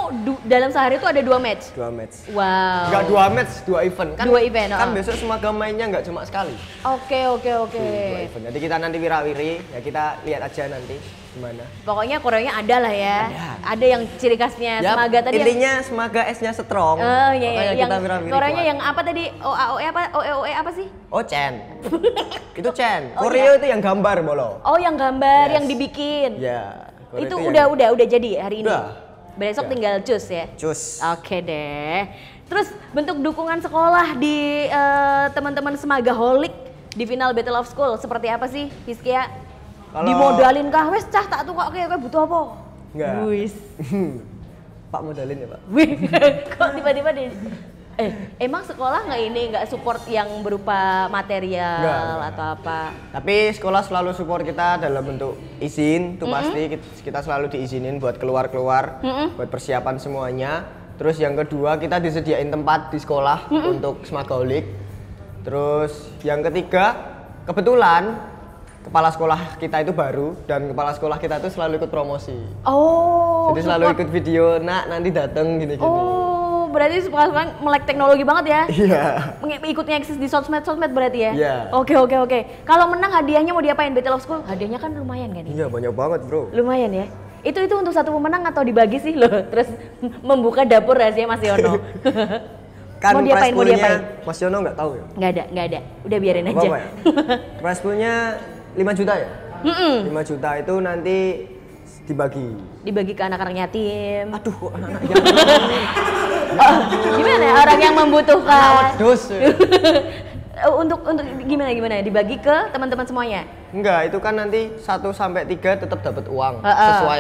[SPEAKER 2] dalam sehari itu ada 2 match?
[SPEAKER 1] 2 match.
[SPEAKER 2] Wow.
[SPEAKER 1] Enggak 2 match, 2 event. Kan,
[SPEAKER 2] 2 event,
[SPEAKER 1] kan besok Semaga mainnya nggak cuma sekali.
[SPEAKER 2] Oke.
[SPEAKER 1] 2 event. Jadi kita nanti wirawiri, ya kita lihat aja nanti gimana.
[SPEAKER 2] Pokoknya koreonya ada lah ya. Ada yang ciri khasnya
[SPEAKER 1] Ya,
[SPEAKER 2] Semaga tadi.
[SPEAKER 1] intinya Semaga S-nya strong.
[SPEAKER 2] Oh iya,
[SPEAKER 1] Makanya
[SPEAKER 2] yang
[SPEAKER 1] kita wirawiri.
[SPEAKER 2] koreonya yang apa tadi? OAOE apa? OEOE apa sih?
[SPEAKER 1] Oh, Chen. Itu Chen.
[SPEAKER 2] Oh,
[SPEAKER 1] Koreo itu yang gambar bolo.
[SPEAKER 2] Oh, yang gambar,
[SPEAKER 1] Yes.
[SPEAKER 2] yang dibikin.
[SPEAKER 1] Ya. Koreo
[SPEAKER 2] Itu
[SPEAKER 1] yang-
[SPEAKER 2] udah jadi hari ini.
[SPEAKER 1] Udah.
[SPEAKER 2] Besok
[SPEAKER 1] Ya.
[SPEAKER 2] tinggal cus ya.
[SPEAKER 1] Cus.
[SPEAKER 2] Oke deh. Terus bentuk dukungan sekolah di teman-teman Semagaholik di final Battle of School seperti apa sih, Hizkia?
[SPEAKER 1] Kalau-
[SPEAKER 2] Dimodalin kah? Wes cah tak tuh kok kayak butuh apa?
[SPEAKER 1] Enggak.
[SPEAKER 2] Wis.
[SPEAKER 1] Pak modalin ya, Pak.
[SPEAKER 2] Wih, kok tiba-tiba di emang sekolah nggak support yang berupa material
[SPEAKER 1] Nggak.
[SPEAKER 2] atau apa?
[SPEAKER 1] Tapi sekolah selalu support kita dalam bentuk izin, itu pasti kita selalu diizinin buat keluar-keluar, buat persiapan semuanya. Terus yang kedua kita disediain tempat di sekolah untuk Semagaholik. Terus yang ketiga kebetulan kepala sekolah kita itu baru dan kepala sekolah kita itu selalu ikut promosi.
[SPEAKER 2] Oh.
[SPEAKER 1] Jadi selalu ikut video, nak nanti dateng gini-gini.
[SPEAKER 2] Oh, berarti sekolah melek teknologi banget ya?
[SPEAKER 1] Iya.
[SPEAKER 2] Ikutnya eksis di sosmed berarti ya?
[SPEAKER 1] Iya.
[SPEAKER 2] Oke. Kalau menang hadiahnya mau diapain Battle of School? Hadiahnya kan lumayan kan ya?
[SPEAKER 1] Iya banyak banget bro.
[SPEAKER 2] Lumayan ya? Itu untuk satu pemenang atau dibagi sih loh? Terus membuka dapur rahasia Mas Yono.
[SPEAKER 1] Kan
[SPEAKER 2] Mau diapain, mau diapain?
[SPEAKER 1] Mas Yono nggak tahu ya?
[SPEAKER 2] Nggak ada. Udah biarin
[SPEAKER 1] Apa
[SPEAKER 2] aja.
[SPEAKER 1] ya? Prize poolnya 5 juta ya? 5 juta itu nanti dibagi.
[SPEAKER 2] Dibagi ke anak-anak yatim.
[SPEAKER 1] Aduh kok anak-anak
[SPEAKER 2] Gimana ya, orang yang membutuhkan?
[SPEAKER 1] wedus.
[SPEAKER 2] untuk gimana dibagi ke teman-teman semuanya?
[SPEAKER 1] Enggak, itu kan nanti 1 sampai 3 tetap dapat uang
[SPEAKER 2] Heeh.
[SPEAKER 1] sesuai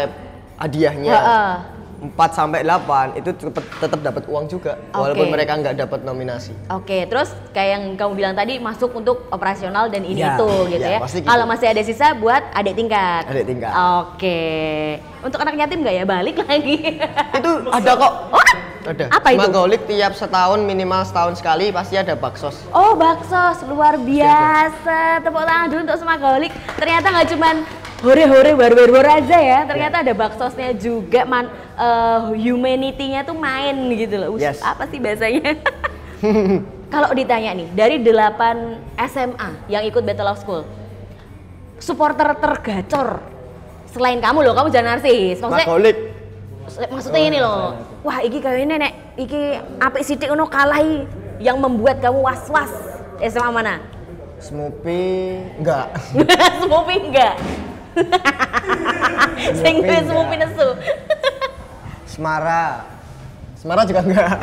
[SPEAKER 1] hadiahnya.
[SPEAKER 2] Heeh.
[SPEAKER 1] 4 sampai 8 itu tetap dapat uang juga walaupun
[SPEAKER 2] Oke.
[SPEAKER 1] mereka nggak dapat nominasi.
[SPEAKER 2] Oke, terus kayak yang kamu bilang tadi masuk untuk operasional dan ini
[SPEAKER 1] Ya,
[SPEAKER 2] itu gitu
[SPEAKER 1] ya,
[SPEAKER 2] ya.
[SPEAKER 1] pasti gitu.
[SPEAKER 2] Kalau masih ada sisa buat adik tingkat.
[SPEAKER 1] Adik tingkat.
[SPEAKER 2] Oke. Untuk anak yatim nggak ya balik lagi?
[SPEAKER 1] Itu ada kok.
[SPEAKER 2] Oh,
[SPEAKER 1] Ada.
[SPEAKER 2] apa itu?
[SPEAKER 1] Semagolik tiap setahun minimal setahun sekali pasti ada baksos.
[SPEAKER 2] Oh, baksos luar biasa. Tepuk tangan dulu untuk Semagolik. Ternyata nggak cuman hore-hore bar-bar aja ya. Ternyata ada baksosnya juga, humanity-nya tuh main gitu loh.
[SPEAKER 1] Yes.
[SPEAKER 2] Apa sih bahasanya? Kalau ditanya nih, dari 8 SMA yang ikut Battle of School, supporter tergacor selain kamu loh, kamu jangan narsis.
[SPEAKER 1] Semagolik.
[SPEAKER 2] Maksudnya ini loh, wah iki kayaknya nek, iki apik sithik ngono kalahi yang membuat kamu was-was. SMA mana?
[SPEAKER 1] Smoopy enggak.
[SPEAKER 2] Smoopy enggak? Sing
[SPEAKER 1] enggak.
[SPEAKER 2] Smoopy nesu.
[SPEAKER 1] Semara. Semara juga enggak.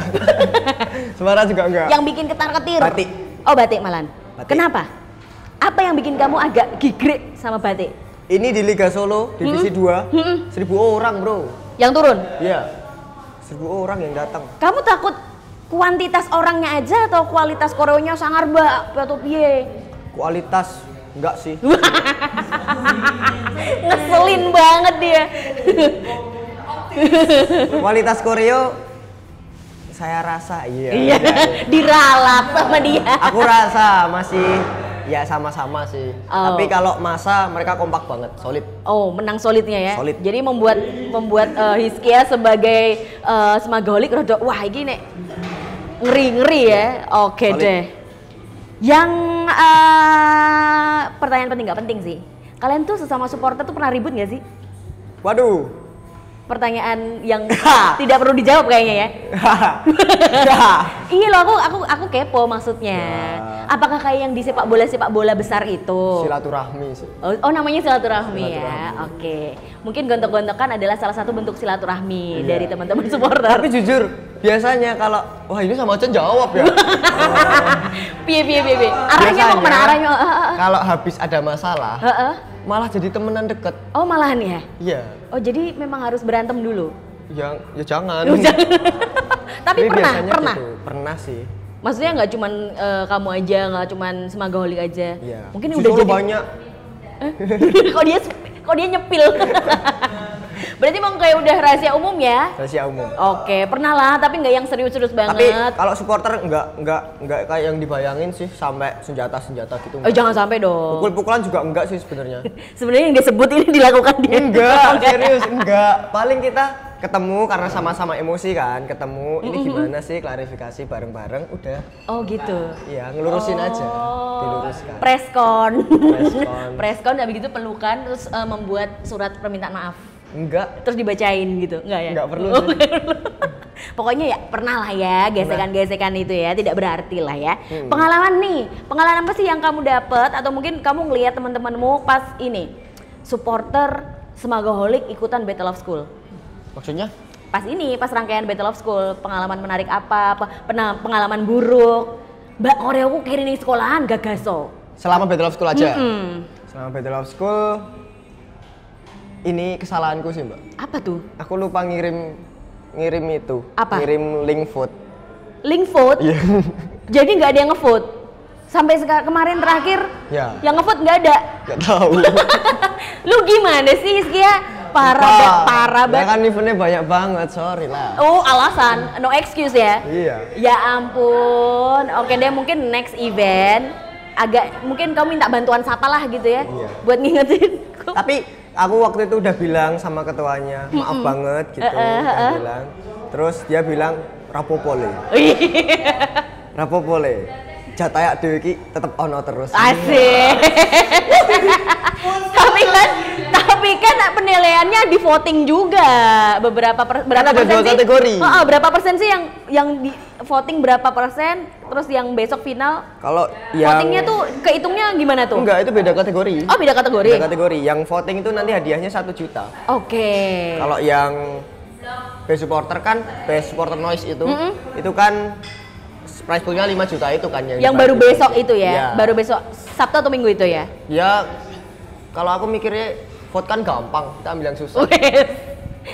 [SPEAKER 1] Semara juga enggak.
[SPEAKER 2] Yang bikin ketar-ketir.
[SPEAKER 1] Batik.
[SPEAKER 2] Oh, batik malan.
[SPEAKER 1] Batik.
[SPEAKER 2] Kenapa? Apa yang bikin kamu agak gigrek sama batik?
[SPEAKER 1] Ini di Liga Solo divisi 2. 1000 orang, Bro.
[SPEAKER 2] Yang turun?
[SPEAKER 1] Iya. 1000 orang yang datang.
[SPEAKER 2] Kamu takut kuantitas orangnya aja atau kualitas koreonya sangar mbak atau piye?
[SPEAKER 1] Kualitas enggak sih.
[SPEAKER 2] Ngeselin banget dia.
[SPEAKER 1] Kualitas koreo saya rasa iya.
[SPEAKER 2] Iya, diralat sama dia.
[SPEAKER 1] Aku rasa masih ya sama-sama sih.
[SPEAKER 2] Oh.
[SPEAKER 1] Tapi kalau masa mereka kompak banget, solid.
[SPEAKER 2] Oh, menang solidnya ya.
[SPEAKER 1] Solid.
[SPEAKER 2] Jadi membuat Hizkia sebagai Semagolik rodok wah ini nek ngeri ya. Oke
[SPEAKER 1] Solid.
[SPEAKER 2] deh. Yang pertanyaan penting nggak penting sih. Kalian tuh sesama supporter tuh pernah ribut nggak sih?
[SPEAKER 1] Waduh.
[SPEAKER 2] Pertanyaan yang tidak perlu dijawab kayaknya ya. Iya loh, aku kepo maksudnya.
[SPEAKER 1] Ya.
[SPEAKER 2] Apakah kayak yang di sepak bola besar itu?
[SPEAKER 1] Silaturahmi sih.
[SPEAKER 2] Oh, namanya silaturahmi ya. Oke. Mungkin gontok-gontokan adalah salah satu bentuk silaturahmi
[SPEAKER 1] Iya.
[SPEAKER 2] dari teman-teman supporter.
[SPEAKER 1] Tapi jujur, biasanya kalau wah ini sama Ocen jawab ya.
[SPEAKER 2] Piye. Arahnya mau kemana arahnya?
[SPEAKER 1] Kalau habis ada masalah,
[SPEAKER 2] Heeh.
[SPEAKER 1] malah jadi temenan deket.
[SPEAKER 2] Oh, malahan ya.
[SPEAKER 1] Iya.
[SPEAKER 2] Oh, jadi memang harus berantem dulu.
[SPEAKER 1] Ya jangan.
[SPEAKER 2] Tapi pernah.
[SPEAKER 1] Gitu. Pernah sih.
[SPEAKER 2] Maksudnya nggak cuman kamu aja, nggak cuman Semagolik aja.
[SPEAKER 1] Iya.
[SPEAKER 2] Mungkin
[SPEAKER 1] Di
[SPEAKER 2] udah
[SPEAKER 1] Solo
[SPEAKER 2] jadi
[SPEAKER 1] banyak.
[SPEAKER 2] kok dia nyepil. Berarti emang kayak udah rahasia umum ya?
[SPEAKER 1] Rahasia umum.
[SPEAKER 2] Oke, pernah lah, tapi nggak yang serius-serius
[SPEAKER 1] Tapi
[SPEAKER 2] banget.
[SPEAKER 1] kalau supporter enggak kayak yang dibayangin sih sampai senjata gitu.
[SPEAKER 2] Oh, jangan sampai dong.
[SPEAKER 1] Pukul-pukulan juga enggak sih sebenarnya.
[SPEAKER 2] Sebenarnya yang disebut ini dilakukan dia.
[SPEAKER 1] Enggak, serius enggak. Paling kita ketemu karena sama-sama emosi kan, ketemu ini gimana sih klarifikasi bareng-bareng udah.
[SPEAKER 2] Oh gitu.
[SPEAKER 1] Iya, ngelurusin aja. Diluruskan.
[SPEAKER 2] Preskon.
[SPEAKER 1] Preskon.
[SPEAKER 2] Preskon habis gitu pelukan terus membuat surat permintaan maaf.
[SPEAKER 1] Enggak.
[SPEAKER 2] Terus dibacain gitu, enggak ya?
[SPEAKER 1] Enggak perlu
[SPEAKER 2] Oh,
[SPEAKER 1] sih.
[SPEAKER 2] nggak perlu. Pokoknya ya pernah lah ya gesekan-gesekan itu ya, tidak berarti lah ya. Pengalaman apa sih yang kamu dapat atau mungkin kamu ngelihat teman-temanmu pas ini supporter Semagolik ikutan Battle of School?
[SPEAKER 1] Maksudnya?
[SPEAKER 2] Pas rangkaian Battle of School, pengalaman menarik apa pengalaman buruk? Mbak koreoku kiri ning sekolahan gagaso.
[SPEAKER 1] Selama Battle of School aja.
[SPEAKER 2] Mm-mm.
[SPEAKER 1] Selama Battle of School ini kesalahanku sih, Mbak.
[SPEAKER 2] Apa tuh?
[SPEAKER 1] Aku lupa ngirim itu.
[SPEAKER 2] Apa?
[SPEAKER 1] Ngirim link vote.
[SPEAKER 2] Link vote?
[SPEAKER 1] Iya.
[SPEAKER 2] Jadi nggak ada yang ngevote? Sampai kemarin terakhir
[SPEAKER 1] Ya.
[SPEAKER 2] yang ngevote nggak ada?
[SPEAKER 1] Gak tahu.
[SPEAKER 2] Lu gimana sih Hizkia? Parah
[SPEAKER 1] Ya
[SPEAKER 2] banget.
[SPEAKER 1] kan eventnya banyak banget, sorry lah.
[SPEAKER 2] Oh, alasan, no excuse ya?
[SPEAKER 1] Iya.
[SPEAKER 2] Ya ampun. Oke deh, mungkin next event mungkin kamu minta bantuan siapa lah gitu ya,
[SPEAKER 1] Iya.
[SPEAKER 2] buat ngingetin.
[SPEAKER 1] Tapi aku waktu itu udah bilang sama ketuanya, maaf banget gitu, dia bilang. Terus dia bilang rapopole. Rapopole. Jatayak dhewe iki tetep ono terus.
[SPEAKER 2] Asik. tapi kan penilaiannya di voting juga. Berapa
[SPEAKER 1] Kan ada dua
[SPEAKER 2] persen sih?
[SPEAKER 1] kategori.
[SPEAKER 2] Berapa persen sih yang di voting berapa persen? Terus yang besok final
[SPEAKER 1] Kalau yang
[SPEAKER 2] votingnya tuh kehitungnya gimana tuh?
[SPEAKER 1] enggak, itu beda kategori.
[SPEAKER 2] Oh, beda kategori.
[SPEAKER 1] Beda kategori. Yang voting itu nanti hadiahnya 1 juta.
[SPEAKER 2] Oke.
[SPEAKER 1] Kalau yang best supporter kan, best supporter noise itu kan prize poolnya 5 juta itu kan
[SPEAKER 2] Yang baru besok itu ya?
[SPEAKER 1] Iya.
[SPEAKER 2] Baru besok Sabtu atau Minggu itu ya?
[SPEAKER 1] Ya, kalau aku mikirnya vote kan gampang, kita ambil yang susah.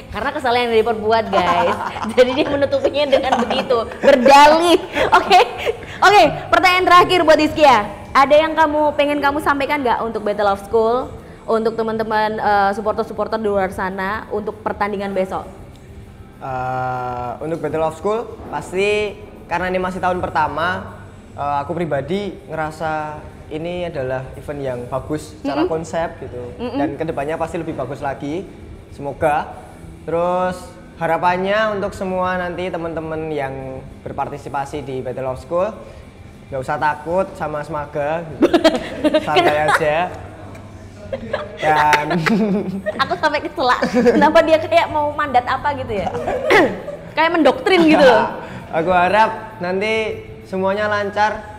[SPEAKER 2] Karena kesalahan yang diperbuat guys. Jadi dia menutupinya dengan begitu, berdalih. Oke, pertanyaan terakhir buat Hizkia. Ada yang pengen kamu sampaikan nggak untuk Battle of School, untuk teman-teman supporter-supporter di luar sana untuk pertandingan besok?
[SPEAKER 1] Untuk Battle of School pasti karena ini masih tahun pertama, aku pribadi ngerasa ini adalah event yang bagus secara konsep gitu, dan kedepannya pasti lebih bagus lagi, semoga. Terus harapannya untuk semua nanti teman-teman yang berpartisipasi di Battle of School nggak usah takut sama Smaga, gitu. Santai aja. Dan
[SPEAKER 2] aku sampai keselak, kenapa dia kayak mau mandat apa gitu ya? Kayak mendoktrin gitu loh.
[SPEAKER 1] Aku harap nanti semuanya lancar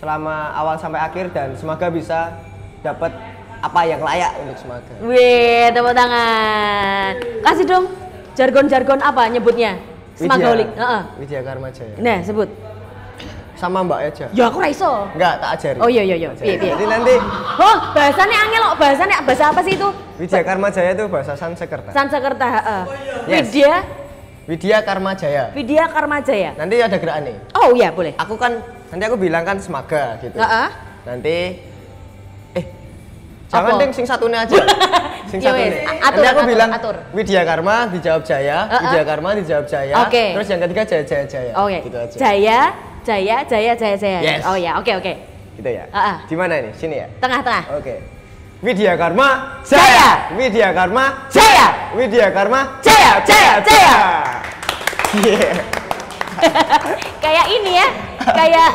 [SPEAKER 1] selama awal sampai akhir dan semoga bisa dapat apa yang layak untuk Smaga.
[SPEAKER 2] Wih, tepuk tangan. Kasih dong jargon-jargon apa nyebutnya? Smagaholic.
[SPEAKER 1] Widya Karma Jaya.
[SPEAKER 2] Nah, sebut.
[SPEAKER 1] Sama Mbak aja.
[SPEAKER 2] Ya aku raiso.
[SPEAKER 1] Enggak, tak ajari.
[SPEAKER 2] Oh iya. Piye.
[SPEAKER 1] Jadi nanti
[SPEAKER 2] bahasanya angel loh. Bahasa apa sih itu?
[SPEAKER 1] Widya Karma Jaya itu bahasa Sanskerta.
[SPEAKER 2] Sanskerta,
[SPEAKER 1] Yes. Widya Karma Jaya.
[SPEAKER 2] Widya Karma Jaya.
[SPEAKER 1] Nanti ada gerakan nih.
[SPEAKER 2] Oh iya, boleh.
[SPEAKER 1] Nanti aku bilang kan Smaga gitu. Nanti jangan deng sing satunya aja. Sing satunya. Nanti aku bilang Widya Karma dijawab Jaya, Widya Karma dijawab Jaya. Terus yang ketiga Jaya.
[SPEAKER 2] Oke.
[SPEAKER 1] Gitu aja.
[SPEAKER 2] Jaya.
[SPEAKER 1] Yes.
[SPEAKER 2] Oh ya, oke.
[SPEAKER 1] Gitu ya. Di mana ini? Sini ya.
[SPEAKER 2] Tengah.
[SPEAKER 1] Oke. Widya Karma Jaya. Widya Karma
[SPEAKER 2] Jaya.
[SPEAKER 1] Widya Karma
[SPEAKER 2] Jaya.
[SPEAKER 1] Yeah.
[SPEAKER 2] Kayak ini ya, kayak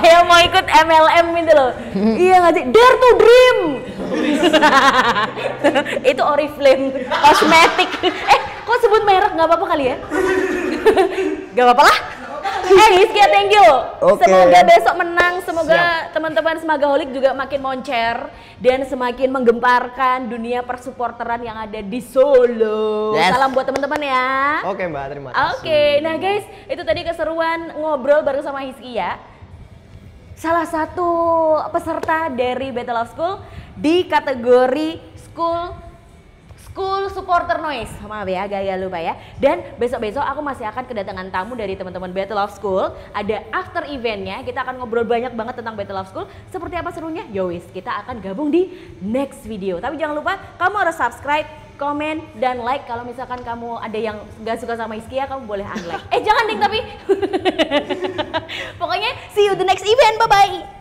[SPEAKER 2] kayak mau ikut MLM gitu loh. Iya nggak sih? Dare to Dream. Itu Oriflame kosmetik. Kok sebut merek nggak apa-apa kali ya? Nggak apa-apa lah. Hizkia, thank you. Semoga besok menang, semoga teman-teman Smagaholic juga makin moncer dan semakin menggemparkan dunia persupporteran yang ada di Solo. Salam buat teman-teman ya.
[SPEAKER 1] Oke Mbak, terima kasih.
[SPEAKER 2] Oke, nah guys, itu tadi keseruan ngobrol bareng sama Hizkia, salah satu peserta dari Battle of School di kategori School Supporter Noise. Maaf ya, agak lupa ya. Dan besok-besok aku masih akan kedatangan tamu dari teman-teman Battle of School. Ada after eventnya, kita akan ngobrol banyak banget tentang Battle of School. Seperti apa serunya? Yowis, kita akan gabung di next video. Tapi jangan lupa, kamu harus subscribe, komen, dan like. Kalau misalkan kamu ada yang gak suka sama Hizkia, kamu boleh unlike. Jangan ding tapi. Pokoknya see you the next event, bye-bye.